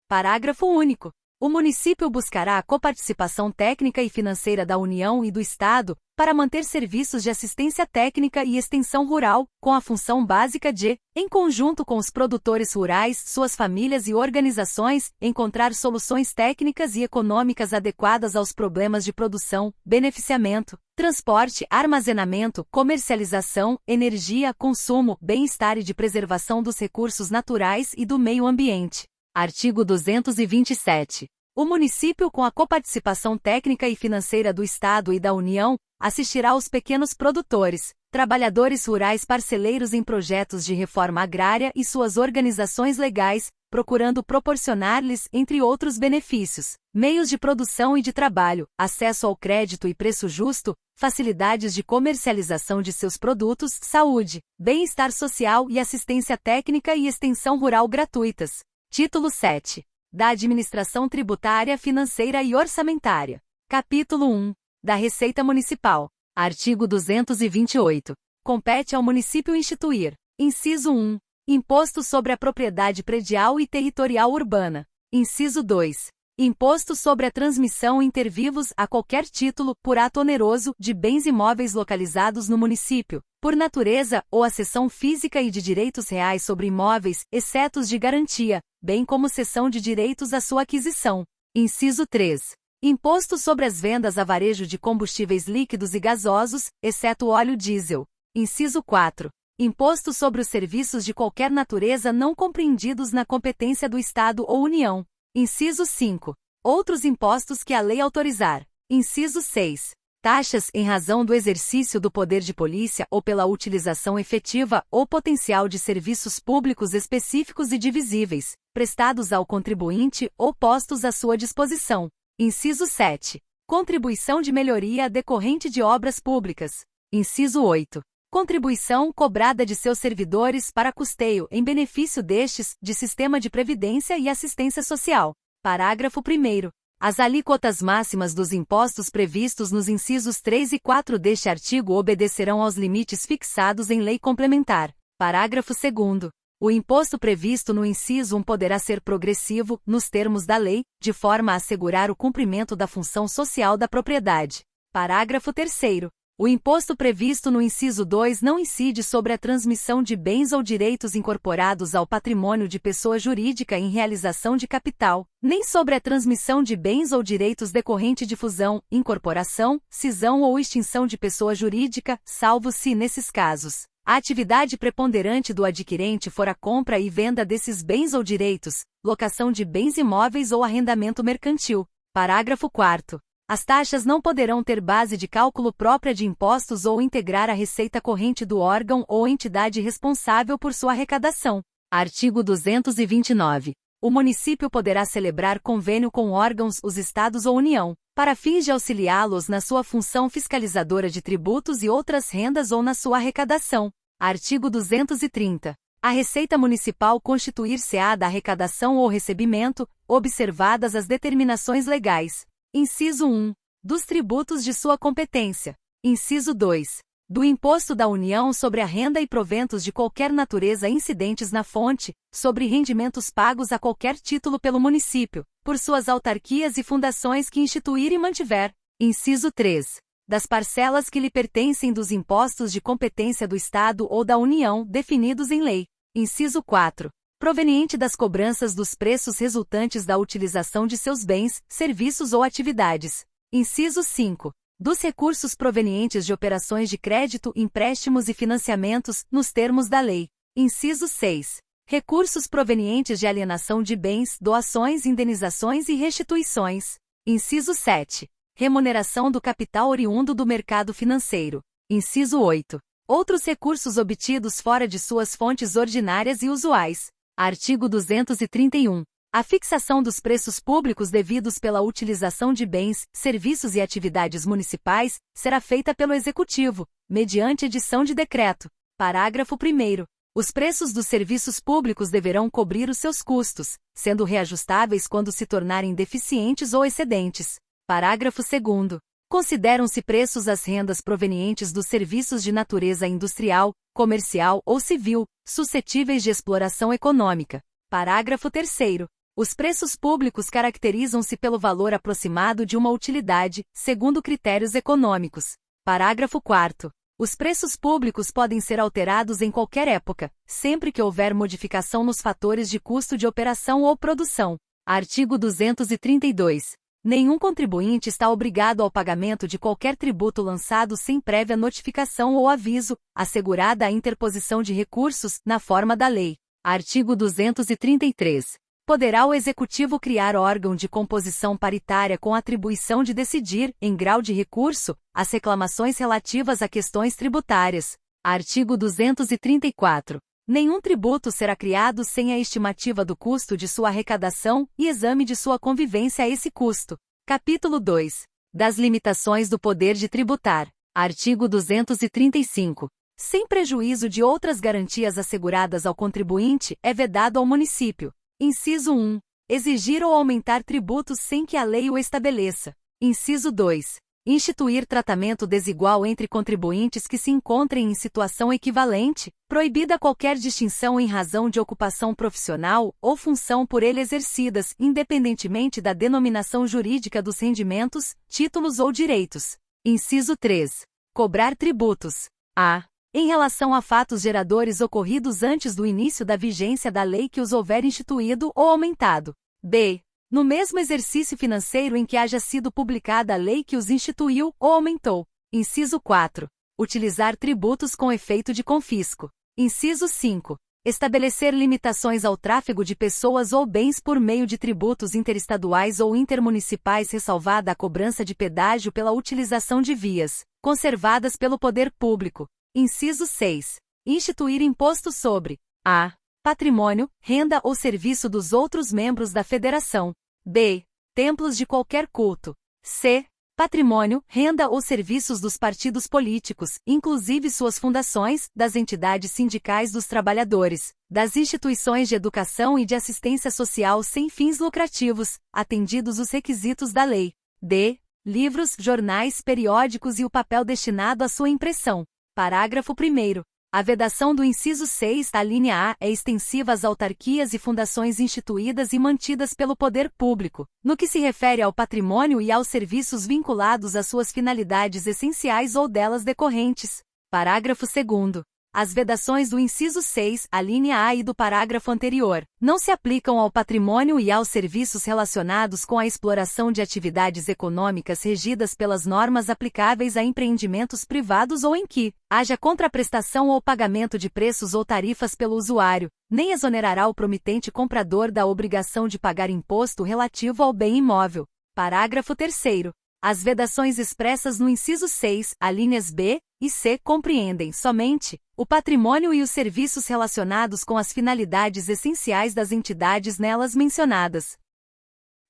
Parágrafo único. O município buscará a coparticipação técnica e financeira da União e do Estado, para manter serviços de assistência técnica e extensão rural, com a função básica de, em conjunto com os produtores rurais, suas famílias e organizações, encontrar soluções técnicas e econômicas adequadas aos problemas de produção, beneficiamento, transporte, armazenamento, comercialização, energia, consumo, bem-estar e de preservação dos recursos naturais e do meio ambiente. Artigo 227. O município, com a coparticipação técnica e financeira do Estado e da União, assistirá os pequenos produtores, trabalhadores rurais parceleiros em projetos de reforma agrária e suas organizações legais, procurando proporcionar-lhes, entre outros benefícios, meios de produção e de trabalho, acesso ao crédito e preço justo, facilidades de comercialização de seus produtos, saúde, bem-estar social e assistência técnica e extensão rural gratuitas. Título 7. Da Administração Tributária, Financeira e Orçamentária. Capítulo 1. Da Receita Municipal. Artigo 228. Compete ao município instituir. Inciso 1. Imposto sobre a propriedade predial e territorial urbana. Inciso 2. Imposto sobre a transmissão inter vivos a qualquer título, por ato oneroso, de bens imóveis localizados no município, por natureza ou a cessão física e de direitos reais sobre imóveis, exceto os de garantia, bem como cessão de direitos à sua aquisição. Inciso 3. Imposto sobre as vendas a varejo de combustíveis líquidos e gasosos, exceto óleo diesel. Inciso 4. Imposto sobre os serviços de qualquer natureza não compreendidos na competência do Estado ou União. Inciso 5. Outros impostos que a lei autorizar. Inciso 6. Taxas em razão do exercício do poder de polícia ou pela utilização efetiva ou potencial de serviços públicos específicos e divisíveis, prestados ao contribuinte ou postos à sua disposição. Inciso 7. Contribuição de melhoria decorrente de obras públicas. Inciso 8. Contribuição cobrada de seus servidores para custeio em benefício destes, de sistema de previdência e assistência social. Parágrafo 1º. As alíquotas máximas dos impostos previstos nos incisos 3 e 4 deste artigo obedecerão aos limites fixados em lei complementar. Parágrafo 2º. O imposto previsto no inciso 1 poderá ser progressivo, nos termos da lei, de forma a assegurar o cumprimento da função social da propriedade. Parágrafo 3º. O imposto previsto no inciso 2 não incide sobre a transmissão de bens ou direitos incorporados ao patrimônio de pessoa jurídica em realização de capital, nem sobre a transmissão de bens ou direitos decorrente de fusão, incorporação, cisão ou extinção de pessoa jurídica, salvo se, nesses casos, a atividade preponderante do adquirente for a compra e venda desses bens ou direitos, locação de bens imóveis ou arrendamento mercantil. Parágrafo 4º. As taxas não poderão ter base de cálculo própria de impostos ou integrar a receita corrente do órgão ou entidade responsável por sua arrecadação. Artigo 229. O município poderá celebrar convênio com órgãos, os estados ou União, para fins de auxiliá-los na sua função fiscalizadora de tributos e outras rendas ou na sua arrecadação. Artigo 230. A Receita Municipal constituir-se-á da arrecadação ou recebimento, observadas as determinações legais. Inciso 1. Dos tributos de sua competência. Inciso 2. Do imposto da União sobre a renda e proventos de qualquer natureza incidentes na fonte, sobre rendimentos pagos a qualquer título pelo município, por suas autarquias e fundações que instituir e mantiver. Inciso 3. Das parcelas que lhe pertencem dos impostos de competência do Estado ou da União definidos em lei. Inciso 4. Proveniente das cobranças dos preços resultantes da utilização de seus bens, serviços ou atividades. Inciso 5. Dos recursos provenientes de operações de crédito, empréstimos e financiamentos, nos termos da lei. Inciso 6. Recursos provenientes de alienação de bens, doações, indenizações e restituições. Inciso 7. Remuneração do capital oriundo do mercado financeiro. Inciso 8. Outros recursos obtidos fora de suas fontes ordinárias e usuais. Artigo 231. A fixação dos preços públicos devidos pela utilização de bens, serviços e atividades municipais será feita pelo Executivo, mediante edição de decreto. Parágrafo 1º. Os preços dos serviços públicos deverão cobrir os seus custos, sendo reajustáveis quando se tornarem deficientes ou excedentes. Parágrafo 2º. Consideram-se preços as rendas provenientes dos serviços de natureza industrial, comercial ou civil, suscetíveis de exploração econômica. Parágrafo 3º. Os preços públicos caracterizam-se pelo valor aproximado de uma utilidade, segundo critérios econômicos. Parágrafo 4º. Os preços públicos podem ser alterados em qualquer época, sempre que houver modificação nos fatores de custo de operação ou produção. Artigo 232. Nenhum contribuinte está obrigado ao pagamento de qualquer tributo lançado sem prévia notificação ou aviso, assegurada a interposição de recursos, na forma da lei. Artigo 233. Poderá o Executivo criar órgão de composição paritária com atribuição de decidir, em grau de recurso, as reclamações relativas a questões tributárias. Artigo 234. Nenhum tributo será criado sem a estimativa do custo de sua arrecadação e exame de sua convivência a esse custo. Capítulo 2. Das limitações do poder de tributar. Artigo 235. Sem prejuízo de outras garantias asseguradas ao contribuinte, é vedado ao município. Inciso 1. Exigir ou aumentar tributos sem que a lei o estabeleça. Inciso 2. Instituir tratamento desigual entre contribuintes que se encontrem em situação equivalente, proibida qualquer distinção em razão de ocupação profissional ou função por ele exercidas, independentemente da denominação jurídica dos rendimentos, títulos ou direitos. Inciso 3. Cobrar tributos. A. Em relação a fatos geradores ocorridos antes do início da vigência da lei que os houver instituído ou aumentado. B. no mesmo exercício financeiro em que haja sido publicada a lei que os instituiu ou aumentou. Inciso 4. Utilizar tributos com efeito de confisco. Inciso 5. Estabelecer limitações ao tráfego de pessoas ou bens por meio de tributos interestaduais ou intermunicipais, ressalvada a cobrança de pedágio pela utilização de vias conservadas pelo poder público. Inciso 6. Instituir imposto sobre a. Patrimônio, renda ou serviço dos outros membros da federação. b. Templos de qualquer culto. c. Patrimônio, renda ou serviços dos partidos políticos, inclusive suas fundações, das entidades sindicais dos trabalhadores, das instituições de educação e de assistência social sem fins lucrativos, atendidos os requisitos da lei. d. Livros, jornais, periódicos e o papel destinado à sua impressão. Parágrafo 1º. A vedação do inciso 6 da linha A é extensiva às autarquias e fundações instituídas e mantidas pelo poder público, no que se refere ao patrimônio e aos serviços vinculados às suas finalidades essenciais ou delas decorrentes. Parágrafo 2º. As vedações do inciso 6, a linha A e do parágrafo anterior, não se aplicam ao patrimônio e aos serviços relacionados com a exploração de atividades econômicas regidas pelas normas aplicáveis a empreendimentos privados ou em que haja contraprestação ou pagamento de preços ou tarifas pelo usuário, nem exonerará o promitente comprador da obrigação de pagar imposto relativo ao bem imóvel. Parágrafo 3º. As vedações expressas no inciso 6, alíneas B e C compreendem somente o patrimônio e os serviços relacionados com as finalidades essenciais das entidades nelas mencionadas.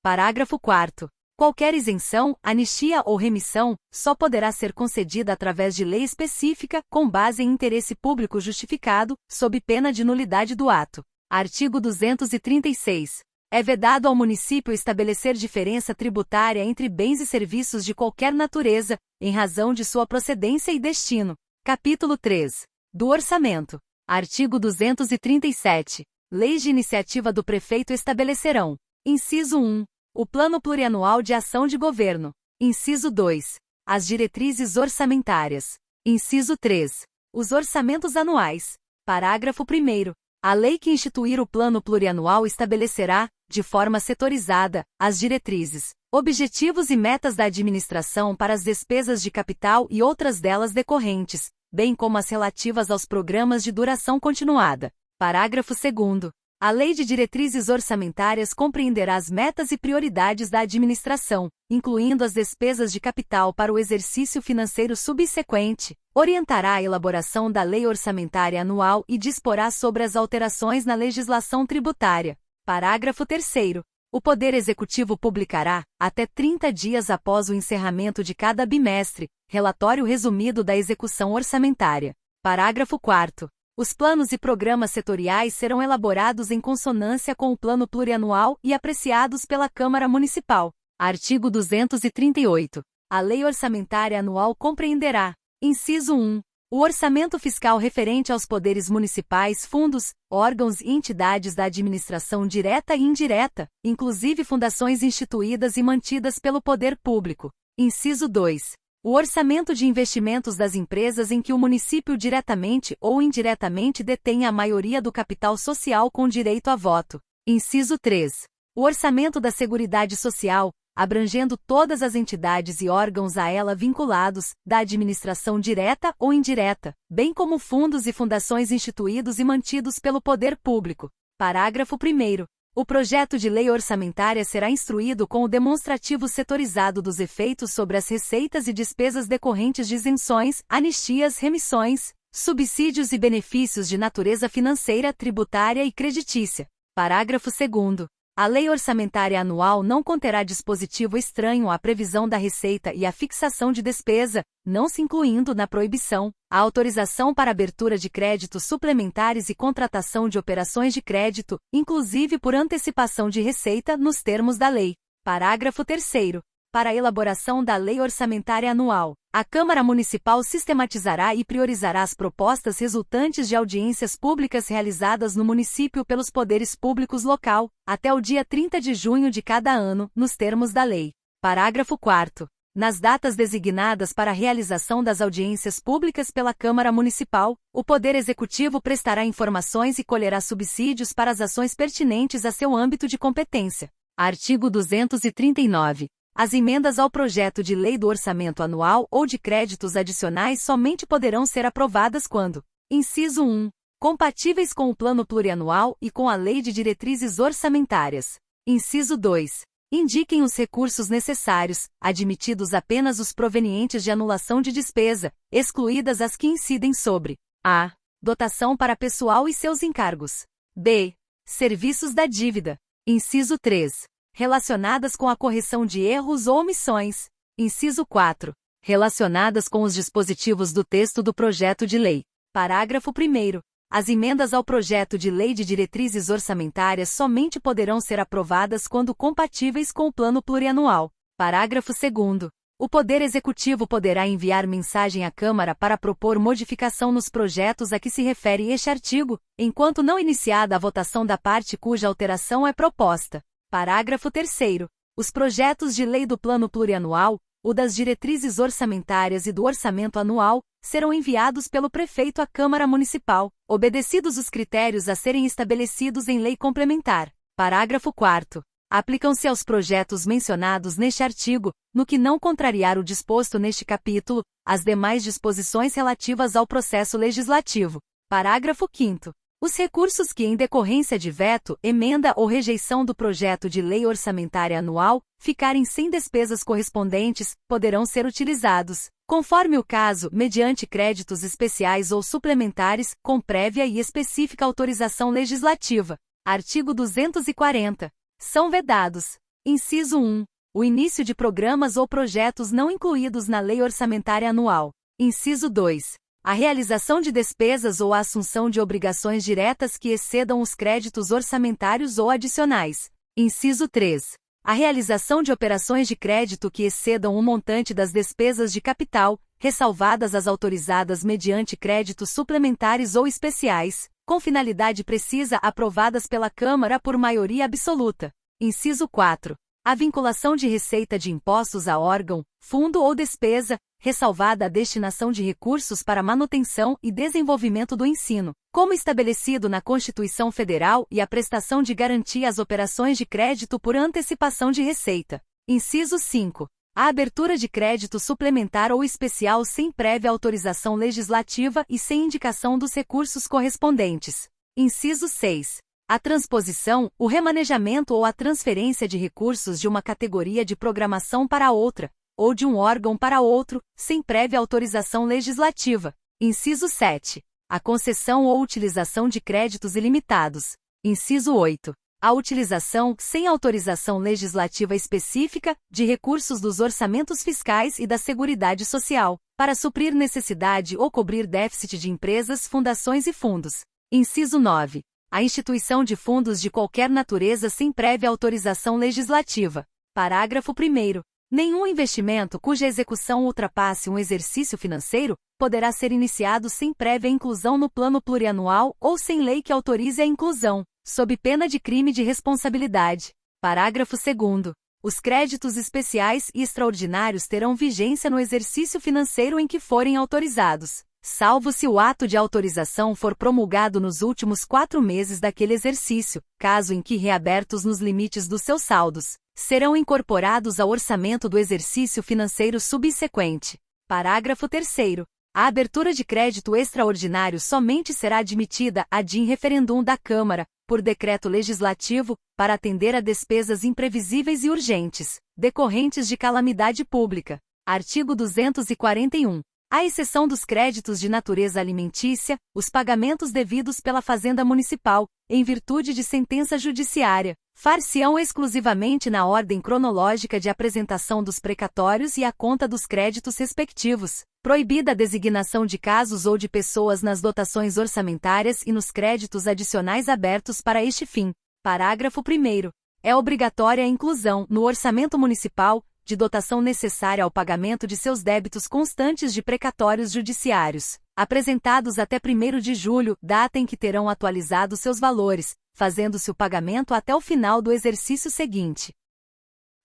Parágrafo 4º. Qualquer isenção, anistia ou remissão só poderá ser concedida através de lei específica, com base em interesse público justificado, sob pena de nulidade do ato. Artigo 236. É vedado ao município estabelecer diferença tributária entre bens e serviços de qualquer natureza, em razão de sua procedência e destino. Capítulo 3. Do Orçamento. Artigo 237. Leis de iniciativa do prefeito estabelecerão: inciso 1. O Plano Plurianual de Ação de Governo. Inciso 2. As diretrizes orçamentárias. Inciso 3. Os orçamentos anuais. Parágrafo 1º. A lei que instituir o Plano Plurianual estabelecerá, de forma setorizada, as diretrizes, objetivos e metas da administração para as despesas de capital e outras delas decorrentes, bem como as relativas aos programas de duração continuada. Parágrafo 2º. A Lei de Diretrizes Orçamentárias compreenderá as metas e prioridades da administração, incluindo as despesas de capital para o exercício financeiro subsequente, orientará a elaboração da Lei Orçamentária Anual e disporá sobre as alterações na legislação tributária. Parágrafo 3º. O Poder Executivo publicará, até 30 dias após o encerramento de cada bimestre, relatório resumido da execução orçamentária. Parágrafo 4º. Os planos e programas setoriais serão elaborados em consonância com o Plano Plurianual e apreciados pela Câmara Municipal. Artigo 238. A Lei Orçamentária Anual compreenderá: inciso 1. O orçamento fiscal referente aos poderes municipais, fundos, órgãos e entidades da administração direta e indireta, inclusive fundações instituídas e mantidas pelo poder público. Inciso 2. O orçamento de investimentos das empresas em que o município diretamente ou indiretamente detenha a maioria do capital social com direito a voto. Inciso 3. O orçamento da Seguridade Social, abrangendo todas as entidades e órgãos a ela vinculados, da administração direta ou indireta, bem como fundos e fundações instituídos e mantidos pelo poder público. Parágrafo 1º. O projeto de lei orçamentária será instruído com o demonstrativo setorizado dos efeitos sobre as receitas e despesas decorrentes de isenções, anistias, remissões, subsídios e benefícios de natureza financeira, tributária e creditícia. Parágrafo 2º. A lei orçamentária anual não conterá dispositivo estranho à previsão da receita e à fixação de despesa, não se incluindo na proibição, a autorização para abertura de créditos suplementares e contratação de operações de crédito, inclusive por antecipação de receita, nos termos da lei. Parágrafo 3º. Para a elaboração da Lei Orçamentária Anual, a Câmara Municipal sistematizará e priorizará as propostas resultantes de audiências públicas realizadas no município pelos poderes públicos local, até o dia 30 de junho de cada ano, nos termos da lei. Parágrafo 4º. Nas datas designadas para a realização das audiências públicas pela Câmara Municipal, o Poder Executivo prestará informações e colherá subsídios para as ações pertinentes a seu âmbito de competência. Artigo 239. As emendas ao projeto de lei do orçamento anual ou de créditos adicionais somente poderão ser aprovadas quando: inciso 1. Compatíveis com o plano plurianual e com a lei de diretrizes orçamentárias. Inciso 2. Indiquem os recursos necessários, admitidos apenas os provenientes de anulação de despesa, excluídas as que incidem sobre: a. Dotação para pessoal e seus encargos. b. Serviços da dívida. Inciso 3. Relacionadas com a correção de erros ou omissões. Inciso 4. Relacionadas com os dispositivos do texto do projeto de lei. Parágrafo 1º. As emendas ao projeto de lei de diretrizes orçamentárias somente poderão ser aprovadas quando compatíveis com o plano plurianual. Parágrafo 2º. O Poder Executivo poderá enviar mensagem à Câmara para propor modificação nos projetos a que se refere este artigo, enquanto não iniciada a votação da parte cuja alteração é proposta. Parágrafo 3º. Os projetos de lei do Plano Plurianual, o das diretrizes orçamentárias e do orçamento anual, serão enviados pelo prefeito à Câmara Municipal, obedecidos os critérios a serem estabelecidos em lei complementar. Parágrafo 4º. Aplicam-se aos projetos mencionados neste artigo, no que não contrariar o disposto neste capítulo, as demais disposições relativas ao processo legislativo. Parágrafo 5º. Os recursos que, em decorrência de veto, emenda ou rejeição do projeto de lei orçamentária anual, ficarem sem despesas correspondentes, poderão ser utilizados, conforme o caso, mediante créditos especiais ou suplementares, com prévia e específica autorização legislativa. Artigo 240. São vedados: inciso 1. O início de programas ou projetos não incluídos na lei orçamentária anual. Inciso 2. A realização de despesas ou a assunção de obrigações diretas que excedam os créditos orçamentários ou adicionais. Inciso 3. A realização de operações de crédito que excedam o montante das despesas de capital, ressalvadas as autorizadas mediante créditos suplementares ou especiais, com finalidade precisa aprovadas pela Câmara por maioria absoluta. Inciso 4. A vinculação de receita de impostos a órgão, fundo ou despesa, ressalvada a destinação de recursos para manutenção e desenvolvimento do ensino, como estabelecido na Constituição Federal, e a prestação de garantia às operações de crédito por antecipação de receita. Inciso 5. A abertura de crédito suplementar ou especial sem prévia autorização legislativa e sem indicação dos recursos correspondentes. Inciso 6. A transposição, o remanejamento ou a transferência de recursos de uma categoria de programação para outra, ou de um órgão para outro, sem prévia autorização legislativa. Inciso 7. A concessão ou utilização de créditos ilimitados. Inciso 8. A utilização, sem autorização legislativa específica, de recursos dos orçamentos fiscais e da Seguridade Social, para suprir necessidade ou cobrir déficit de empresas, fundações e fundos. Inciso 9. A instituição de fundos de qualquer natureza sem prévia autorização legislativa. Parágrafo 1º. Nenhum investimento cuja execução ultrapasse um exercício financeiro poderá ser iniciado sem prévia inclusão no plano plurianual ou sem lei que autorize a inclusão, sob pena de crime de responsabilidade. Parágrafo 2º. Os créditos especiais e extraordinários terão vigência no exercício financeiro em que forem autorizados, salvo se o ato de autorização for promulgado nos últimos 4 meses daquele exercício, caso em que reabertos nos limites dos seus saldos, serão incorporados ao orçamento do exercício financeiro subsequente. Parágrafo 3º. A abertura de crédito extraordinário somente será admitida ad in referendum da Câmara, por decreto legislativo, para atender a despesas imprevisíveis e urgentes, decorrentes de calamidade pública. Artigo 241. À exceção dos créditos de natureza alimentícia, os pagamentos devidos pela Fazenda Municipal, em virtude de sentença judiciária, far-se-ão exclusivamente na ordem cronológica de apresentação dos precatórios e à conta dos créditos respectivos, proibida a designação de casos ou de pessoas nas dotações orçamentárias e nos créditos adicionais abertos para este fim. Parágrafo 1º. É obrigatória a inclusão, no orçamento municipal, de dotação necessária ao pagamento de seus débitos constantes de precatórios judiciários, apresentados até 1º de julho, data em que terão atualizado seus valores, fazendo-se o pagamento até o final do exercício seguinte.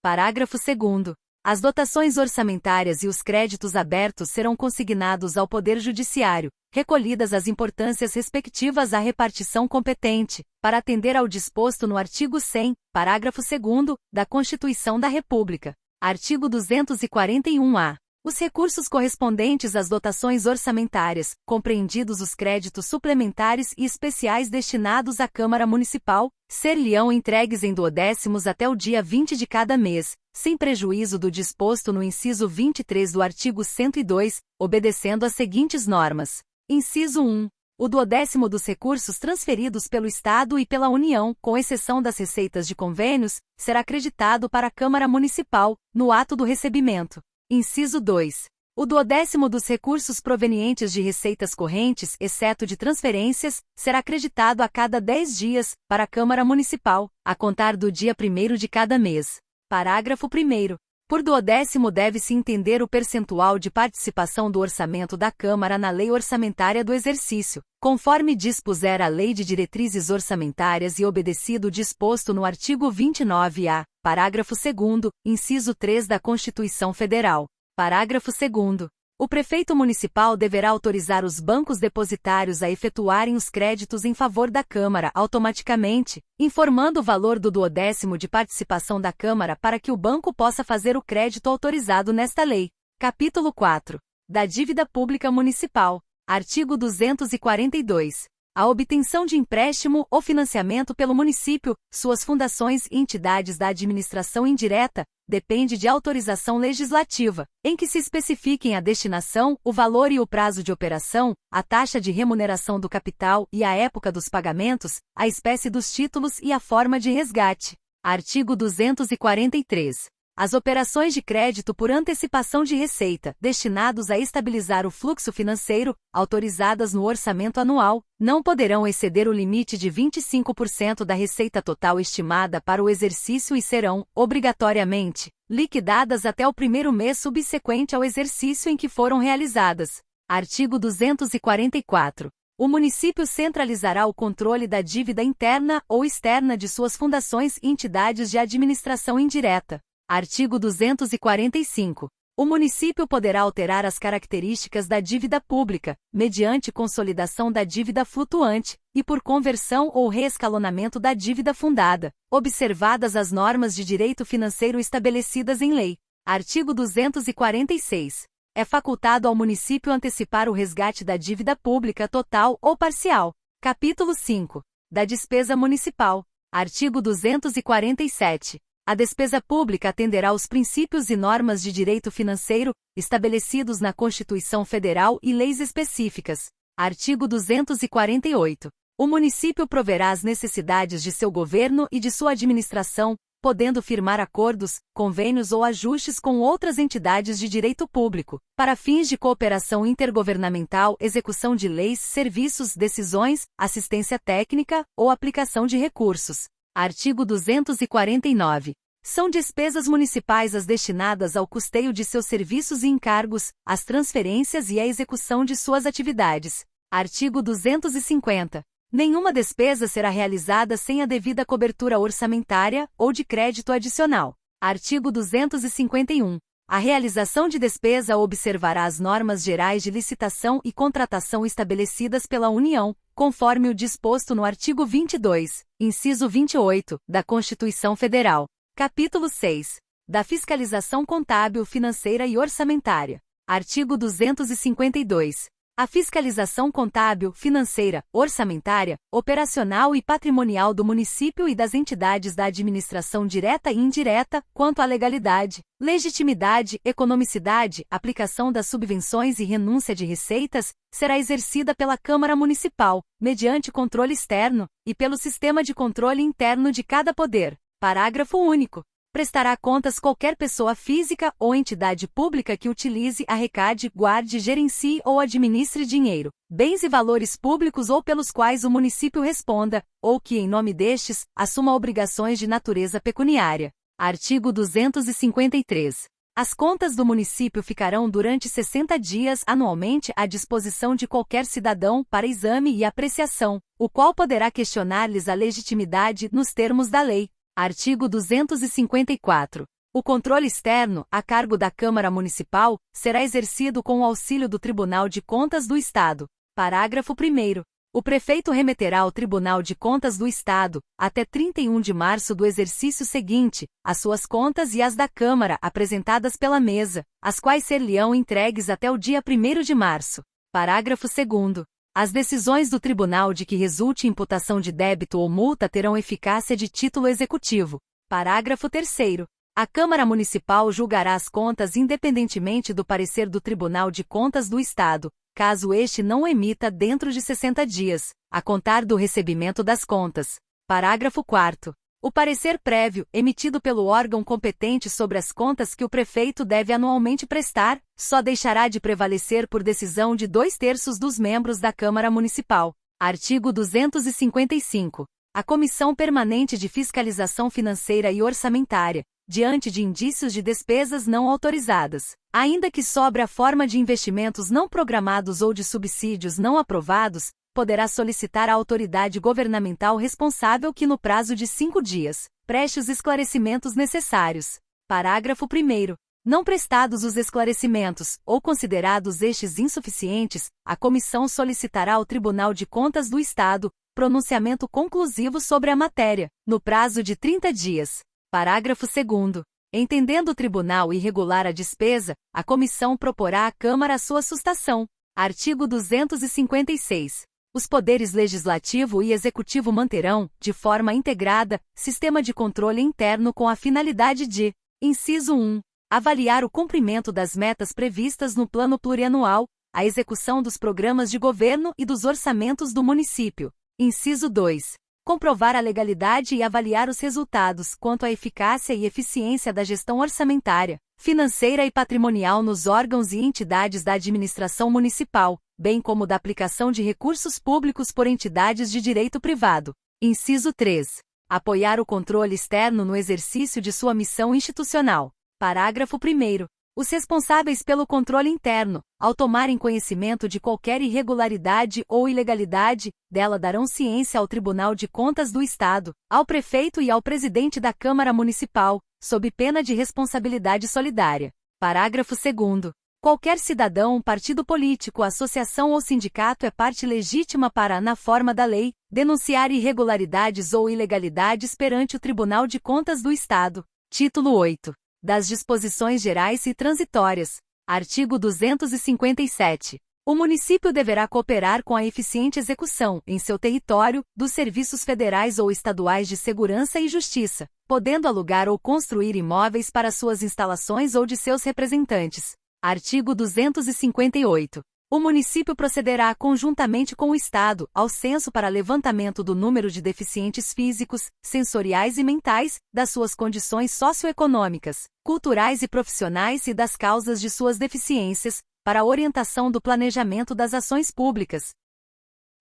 Parágrafo 2º. As dotações orçamentárias e os créditos abertos serão consignados ao Poder Judiciário, recolhidas as importâncias respectivas à repartição competente, para atender ao disposto no artigo 100, parágrafo 2º, da Constituição da República. Artigo 241-A. Os recursos correspondentes às dotações orçamentárias, compreendidos os créditos suplementares e especiais destinados à Câmara Municipal, ser-lhe-ão entregues em duodécimos até o dia 20 de cada mês, sem prejuízo do disposto no inciso 23 do artigo 102, obedecendo às seguintes normas. Inciso 1. O duodécimo dos recursos transferidos pelo Estado e pela União, com exceção das receitas de convênios, será creditado para a Câmara Municipal, no ato do recebimento. Inciso 2. O duodécimo dos recursos provenientes de receitas correntes, exceto de transferências, será creditado a cada 10 dias, para a Câmara Municipal, a contar do dia 1º de cada mês. Parágrafo 1º. Por duodécimo deve-se entender o percentual de participação do orçamento da Câmara na lei orçamentária do exercício, conforme dispuser a Lei de Diretrizes Orçamentárias e obedecido o disposto no artigo 29-A, parágrafo 2º, inciso 3 da Constituição Federal. Parágrafo 2º. O prefeito municipal deverá autorizar os bancos depositários a efetuarem os créditos em favor da Câmara automaticamente, informando o valor do duodécimo de participação da Câmara para que o banco possa fazer o crédito autorizado nesta lei. Capítulo 4. Da Dívida Pública Municipal. Artigo 242. A obtenção de empréstimo ou financiamento pelo município, suas fundações e entidades da administração indireta, depende de autorização legislativa, em que se especifiquem a destinação, o valor e o prazo de operação, a taxa de remuneração do capital e a época dos pagamentos, a espécie dos títulos e a forma de resgate. Artigo 243. As operações de crédito por antecipação de receita, destinados a estabilizar o fluxo financeiro, autorizadas no orçamento anual, não poderão exceder o limite de 25% da receita total estimada para o exercício e serão, obrigatoriamente, liquidadas até o primeiro mês subsequente ao exercício em que foram realizadas. Artigo 244. O município centralizará o controle da dívida interna ou externa de suas fundações e entidades de administração indireta. Artigo 245. O município poderá alterar as características da dívida pública, mediante consolidação da dívida flutuante, e por conversão ou reescalonamento da dívida fundada, observadas as normas de direito financeiro estabelecidas em lei. Artigo 246. É facultado ao município antecipar o resgate da dívida pública total ou parcial. Capítulo 5. Da despesa municipal. Artigo 247. A despesa pública atenderá aos princípios e normas de direito financeiro, estabelecidos na Constituição Federal e leis específicas. Artigo 248. O município proverá as necessidades de seu governo e de sua administração, podendo firmar acordos, convênios ou ajustes com outras entidades de direito público, para fins de cooperação intergovernamental, execução de leis, serviços, decisões, assistência técnica ou aplicação de recursos. Artigo 249. São despesas municipais as destinadas ao custeio de seus serviços e encargos, às transferências e à execução de suas atividades. Artigo 250. Nenhuma despesa será realizada sem a devida cobertura orçamentária ou de crédito adicional. Artigo 251. A realização de despesa observará as normas gerais de licitação e contratação estabelecidas pela União, conforme o disposto no artigo 22, inciso 28, da Constituição Federal. Capítulo 6. Da fiscalização contábil, financeira e orçamentária. Artigo 252. A fiscalização contábil, financeira, orçamentária, operacional e patrimonial do município e das entidades da administração direta e indireta, quanto à legalidade, legitimidade, economicidade, aplicação das subvenções e renúncia de receitas, será exercida pela Câmara Municipal, mediante controle externo, e pelo sistema de controle interno de cada poder. Parágrafo único. Prestará contas qualquer pessoa física ou entidade pública que utilize, arrecade, guarde, gerencie ou administre dinheiro, bens e valores públicos ou pelos quais o município responda, ou que, em nome destes, assuma obrigações de natureza pecuniária. Artigo 253. As contas do município ficarão durante 60 dias anualmente à disposição de qualquer cidadão para exame e apreciação, o qual poderá questionar-lhes a legitimidade nos termos da lei. Artigo 254. O controle externo, a cargo da Câmara Municipal, será exercido com o auxílio do Tribunal de Contas do Estado. Parágrafo 1º. O prefeito remeterá ao Tribunal de Contas do Estado, até 31 de março do exercício seguinte, as suas contas e as da Câmara apresentadas pela mesa, as quais ser-lhe-ão entregues até o dia 1º de março. Parágrafo 2º. As decisões do tribunal de que resulte imputação de débito ou multa terão eficácia de título executivo. Parágrafo 3º. A Câmara Municipal julgará as contas independentemente do parecer do Tribunal de Contas do Estado, caso este não o emita dentro de 60 dias, a contar do recebimento das contas. Parágrafo 4º. O parecer prévio, emitido pelo órgão competente sobre as contas que o prefeito deve anualmente prestar, só deixará de prevalecer por decisão de 2/3 dos membros da Câmara Municipal. Artigo 255. A Comissão Permanente de Fiscalização Financeira e Orçamentária, diante de indícios de despesas não autorizadas, ainda que sobre a forma de investimentos não programados ou de subsídios não aprovados, poderá solicitar à autoridade governamental responsável que no prazo de 5 dias, preste os esclarecimentos necessários. Parágrafo 1º. Não prestados os esclarecimentos, ou considerados estes insuficientes, a comissão solicitará ao Tribunal de Contas do Estado pronunciamento conclusivo sobre a matéria, no prazo de 30 dias. Parágrafo 2º. Entendendo o tribunal irregular a despesa, a comissão proporá à Câmara a sua sustação. Artigo 256. Os poderes legislativo e executivo manterão, de forma integrada, sistema de controle interno com a finalidade de: inciso 1. Avaliar o cumprimento das metas previstas no Plano Plurianual, a execução dos programas de governo e dos orçamentos do município. Inciso 2. Comprovar a legalidade e avaliar os resultados quanto à eficácia e eficiência da gestão orçamentária, financeira e patrimonial nos órgãos e entidades da administração municipal, bem como da aplicação de recursos públicos por entidades de direito privado. Inciso 3. Apoiar o controle externo no exercício de sua missão institucional. Parágrafo 1º. Os responsáveis pelo controle interno, ao tomarem conhecimento de qualquer irregularidade ou ilegalidade, dela darão ciência ao Tribunal de Contas do Estado, ao prefeito e ao presidente da Câmara Municipal, sob pena de responsabilidade solidária. Parágrafo 2º. Qualquer cidadão, partido político, associação ou sindicato é parte legítima para, na forma da lei, denunciar irregularidades ou ilegalidades perante o Tribunal de Contas do Estado. Título 8. Das disposições gerais e transitórias. Artigo 257. O município deverá cooperar com a eficiente execução, em seu território, dos serviços federais ou estaduais de segurança e justiça, podendo alugar ou construir imóveis para suas instalações ou de seus representantes. Artigo 258. O município procederá conjuntamente com o Estado ao censo para levantamento do número de deficientes físicos, sensoriais e mentais, das suas condições socioeconômicas, culturais e profissionais e das causas de suas deficiências, para a orientação do planejamento das ações públicas.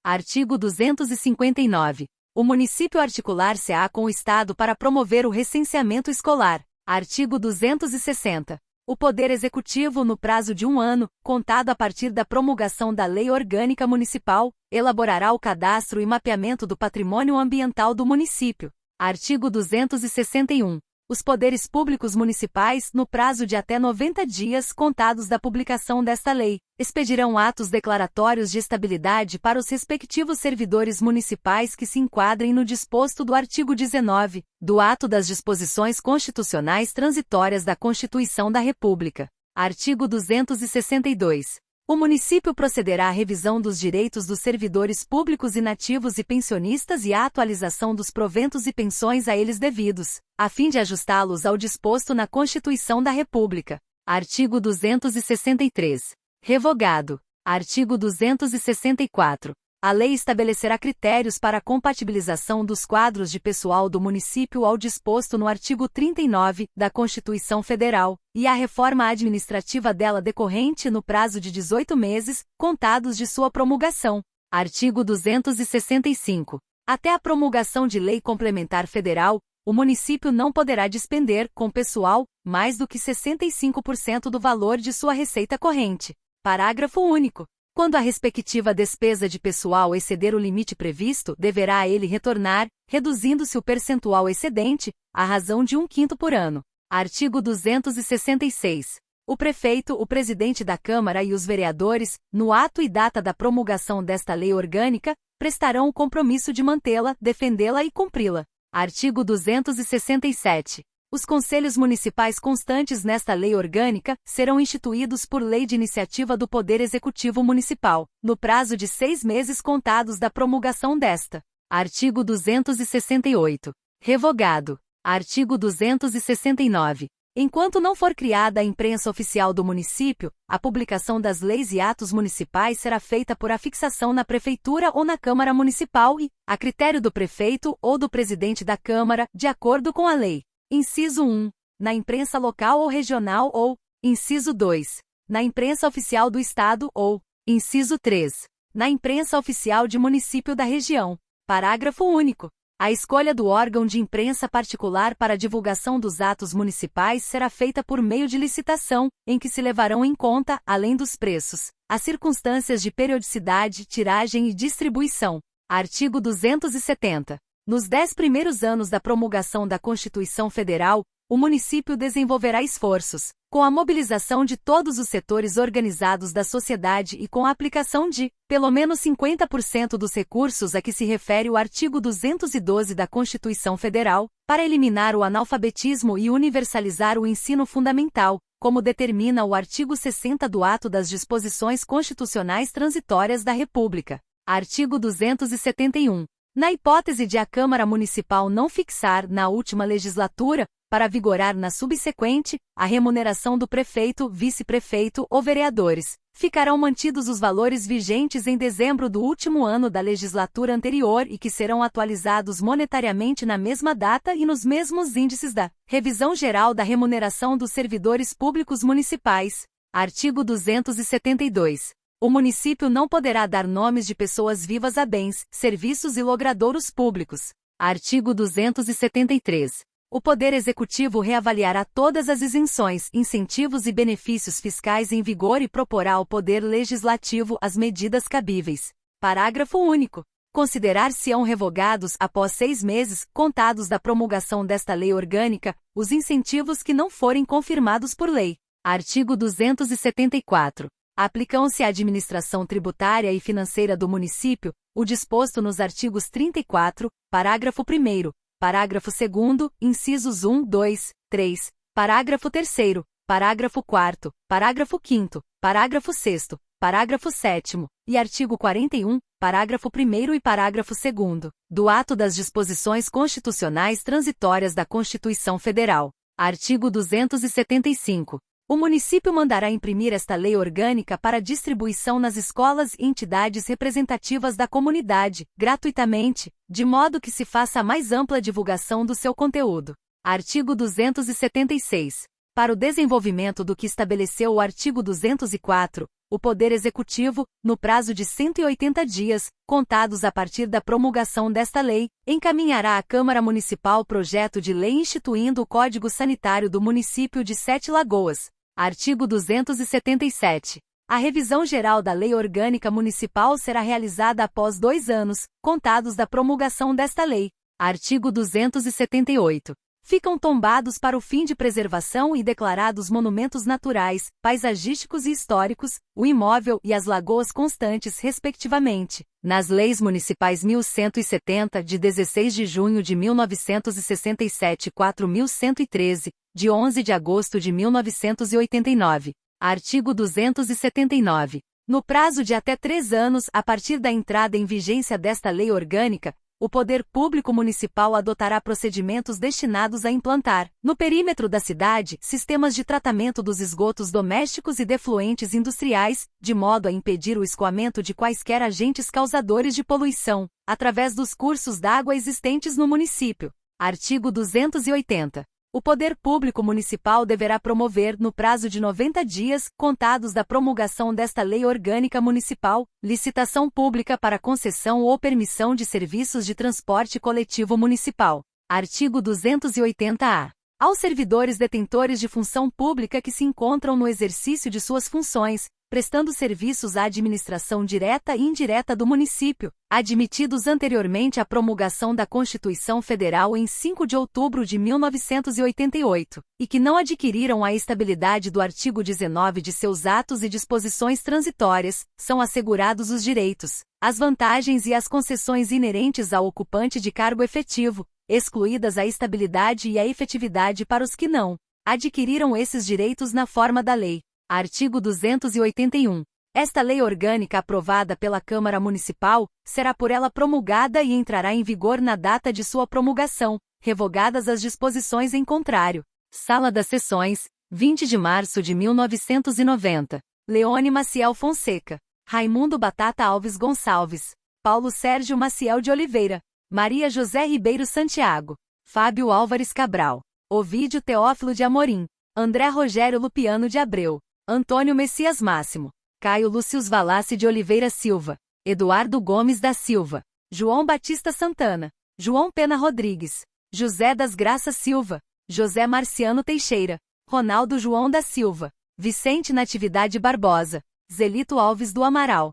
Artigo 259. O município articular-se-á com o Estado para promover o recenseamento escolar. Artigo 260. O Poder Executivo, no prazo de 1 ano, contado a partir da promulgação da Lei Orgânica Municipal, elaborará o cadastro e mapeamento do patrimônio ambiental do município. Artigo 261. Os poderes públicos municipais, no prazo de até 90 dias contados da publicação desta lei, expedirão atos declaratórios de estabilidade para os respectivos servidores municipais que se enquadrem no disposto do artigo 19, do Ato das Disposições Constitucionais Transitórias da Constituição da República. Artigo 262. O município procederá à revisão dos direitos dos servidores públicos inativos e pensionistas e à atualização dos proventos e pensões a eles devidos, a fim de ajustá-los ao disposto na Constituição da República. Artigo 263. Revogado. Artigo 264. A lei estabelecerá critérios para a compatibilização dos quadros de pessoal do município ao disposto no artigo 39 da Constituição Federal, e a reforma administrativa dela decorrente no prazo de 18 meses, contados de sua promulgação. Artigo 265. Até a promulgação de lei complementar federal, o município não poderá despender, com pessoal, mais do que 65% do valor de sua receita corrente. Parágrafo único. Quando a respectiva despesa de pessoal exceder o limite previsto, deverá a ele retornar, reduzindo-se o percentual excedente, à razão de 1/5 por ano. Artigo 266. O prefeito, o presidente da Câmara e os vereadores, no ato e data da promulgação desta lei orgânica, prestarão o compromisso de mantê-la, defendê-la e cumpri-la. Artigo 267. Os conselhos municipais constantes nesta lei orgânica serão instituídos por lei de iniciativa do Poder Executivo Municipal, no prazo de 6 meses contados da promulgação desta. Artigo 268. Revogado. Artigo 269. Enquanto não for criada a imprensa oficial do município, a publicação das leis e atos municipais será feita por afixação na Prefeitura ou na Câmara Municipal e, a critério do prefeito ou do presidente da Câmara, de acordo com a lei. Inciso 1. Na imprensa local ou regional ou, inciso 2. Na imprensa oficial do Estado ou, inciso 3. Na imprensa oficial de município da região. Parágrafo único. A escolha do órgão de imprensa particular para a divulgação dos atos municipais será feita por meio de licitação, em que se levarão em conta, além dos preços, as circunstâncias de periodicidade, tiragem e distribuição. Artigo 270. Nos 10 primeiros anos da promulgação da Constituição Federal, o município desenvolverá esforços, com a mobilização de todos os setores organizados da sociedade e com a aplicação de, pelo menos 50% dos recursos a que se refere o artigo 212 da Constituição Federal, para eliminar o analfabetismo e universalizar o ensino fundamental, como determina o artigo 60 do Ato das Disposições Constitucionais Transitórias da República. Artigo 271. Na hipótese de a Câmara Municipal não fixar, na última legislatura, para vigorar na subsequente, a remuneração do prefeito, vice-prefeito ou vereadores, ficarão mantidos os valores vigentes em dezembro do último ano da legislatura anterior e que serão atualizados monetariamente na mesma data e nos mesmos índices da Revisão Geral da Remuneração dos Servidores Públicos Municipais. Artigo 272. O município não poderá dar nomes de pessoas vivas a bens, serviços e logradouros públicos. Artigo 273. O Poder Executivo reavaliará todas as isenções, incentivos e benefícios fiscais em vigor e proporá ao Poder Legislativo as medidas cabíveis. Parágrafo único. Considerar-se-ão revogados, após 6 meses, contados da promulgação desta lei orgânica, os incentivos que não forem confirmados por lei. Artigo 274. Aplicam-se à administração tributária e financeira do município o disposto nos artigos 34, parágrafo 1º, parágrafo 2º, incisos 1, 2, 3, parágrafo 3º, parágrafo 4º, parágrafo 5º, parágrafo 6º, parágrafo 7º e artigo 41, parágrafo 1º e parágrafo 2º, do Ato das Disposições Constitucionais Transitórias da Constituição Federal. Artigo 275. O município mandará imprimir esta lei orgânica para distribuição nas escolas e entidades representativas da comunidade, gratuitamente, de modo que se faça a mais ampla divulgação do seu conteúdo. Artigo 276. Para o desenvolvimento do que estabeleceu o artigo 204, o Poder Executivo, no prazo de 180 dias, contados a partir da promulgação desta lei, encaminhará à Câmara Municipal projeto de lei instituindo o Código Sanitário do município de Sete Lagoas. Artigo 277. A revisão geral da Lei Orgânica Municipal será realizada após 2 anos, contados da promulgação desta lei. Artigo 278. Ficam tombados para o fim de preservação e declarados monumentos naturais, paisagísticos e históricos, o imóvel e as lagoas constantes, respectivamente, nas Leis Municipais 1170, de 16 de junho de 1967 e 4113, de 11 de agosto de 1989. Artigo 279. No prazo de até 3 anos, a partir da entrada em vigência desta lei orgânica, o Poder Público Municipal adotará procedimentos destinados a implantar, no perímetro da cidade, sistemas de tratamento dos esgotos domésticos e defluentes industriais, de modo a impedir o escoamento de quaisquer agentes causadores de poluição, através dos cursos d'água existentes no município. Artigo 280. O Poder Público Municipal deverá promover, no prazo de 90 dias, contados da promulgação desta Lei Orgânica Municipal, licitação pública para concessão ou permissão de serviços de transporte coletivo municipal. Artigo 280-A. Aos servidores detentores de função pública que se encontram no exercício de suas funções, prestando serviços à administração direta e indireta do município, admitidos anteriormente à promulgação da Constituição Federal em 5 de outubro de 1988, e que não adquiriram a estabilidade do artigo 19 de seus atos e disposições transitórias, são assegurados os direitos, as vantagens e as concessões inerentes ao ocupante de cargo efetivo, excluídas a estabilidade e a efetividade para os que não adquiriram esses direitos na forma da lei. Artigo 281. Esta lei orgânica aprovada pela Câmara Municipal, será por ela promulgada e entrará em vigor na data de sua promulgação, revogadas as disposições em contrário. Sala das Sessões, 20 de março de 1990. Leone Maciel Fonseca. Raimundo Batata Alves Gonçalves. Paulo Sérgio Maciel de Oliveira. Maria José Ribeiro Santiago. Fábio Álvares Cabral. Ovídio Teófilo de Amorim. André Rogério Lupiano de Abreu. Antônio Messias Máximo. Caio Lúcius Valace de Oliveira Silva. Eduardo Gomes da Silva. João Batista Santana. João Pena Rodrigues. José das Graças Silva. José Marciano Teixeira. Ronaldo João da Silva. Vicente Natividade Barbosa. Zelito Alves do Amaral.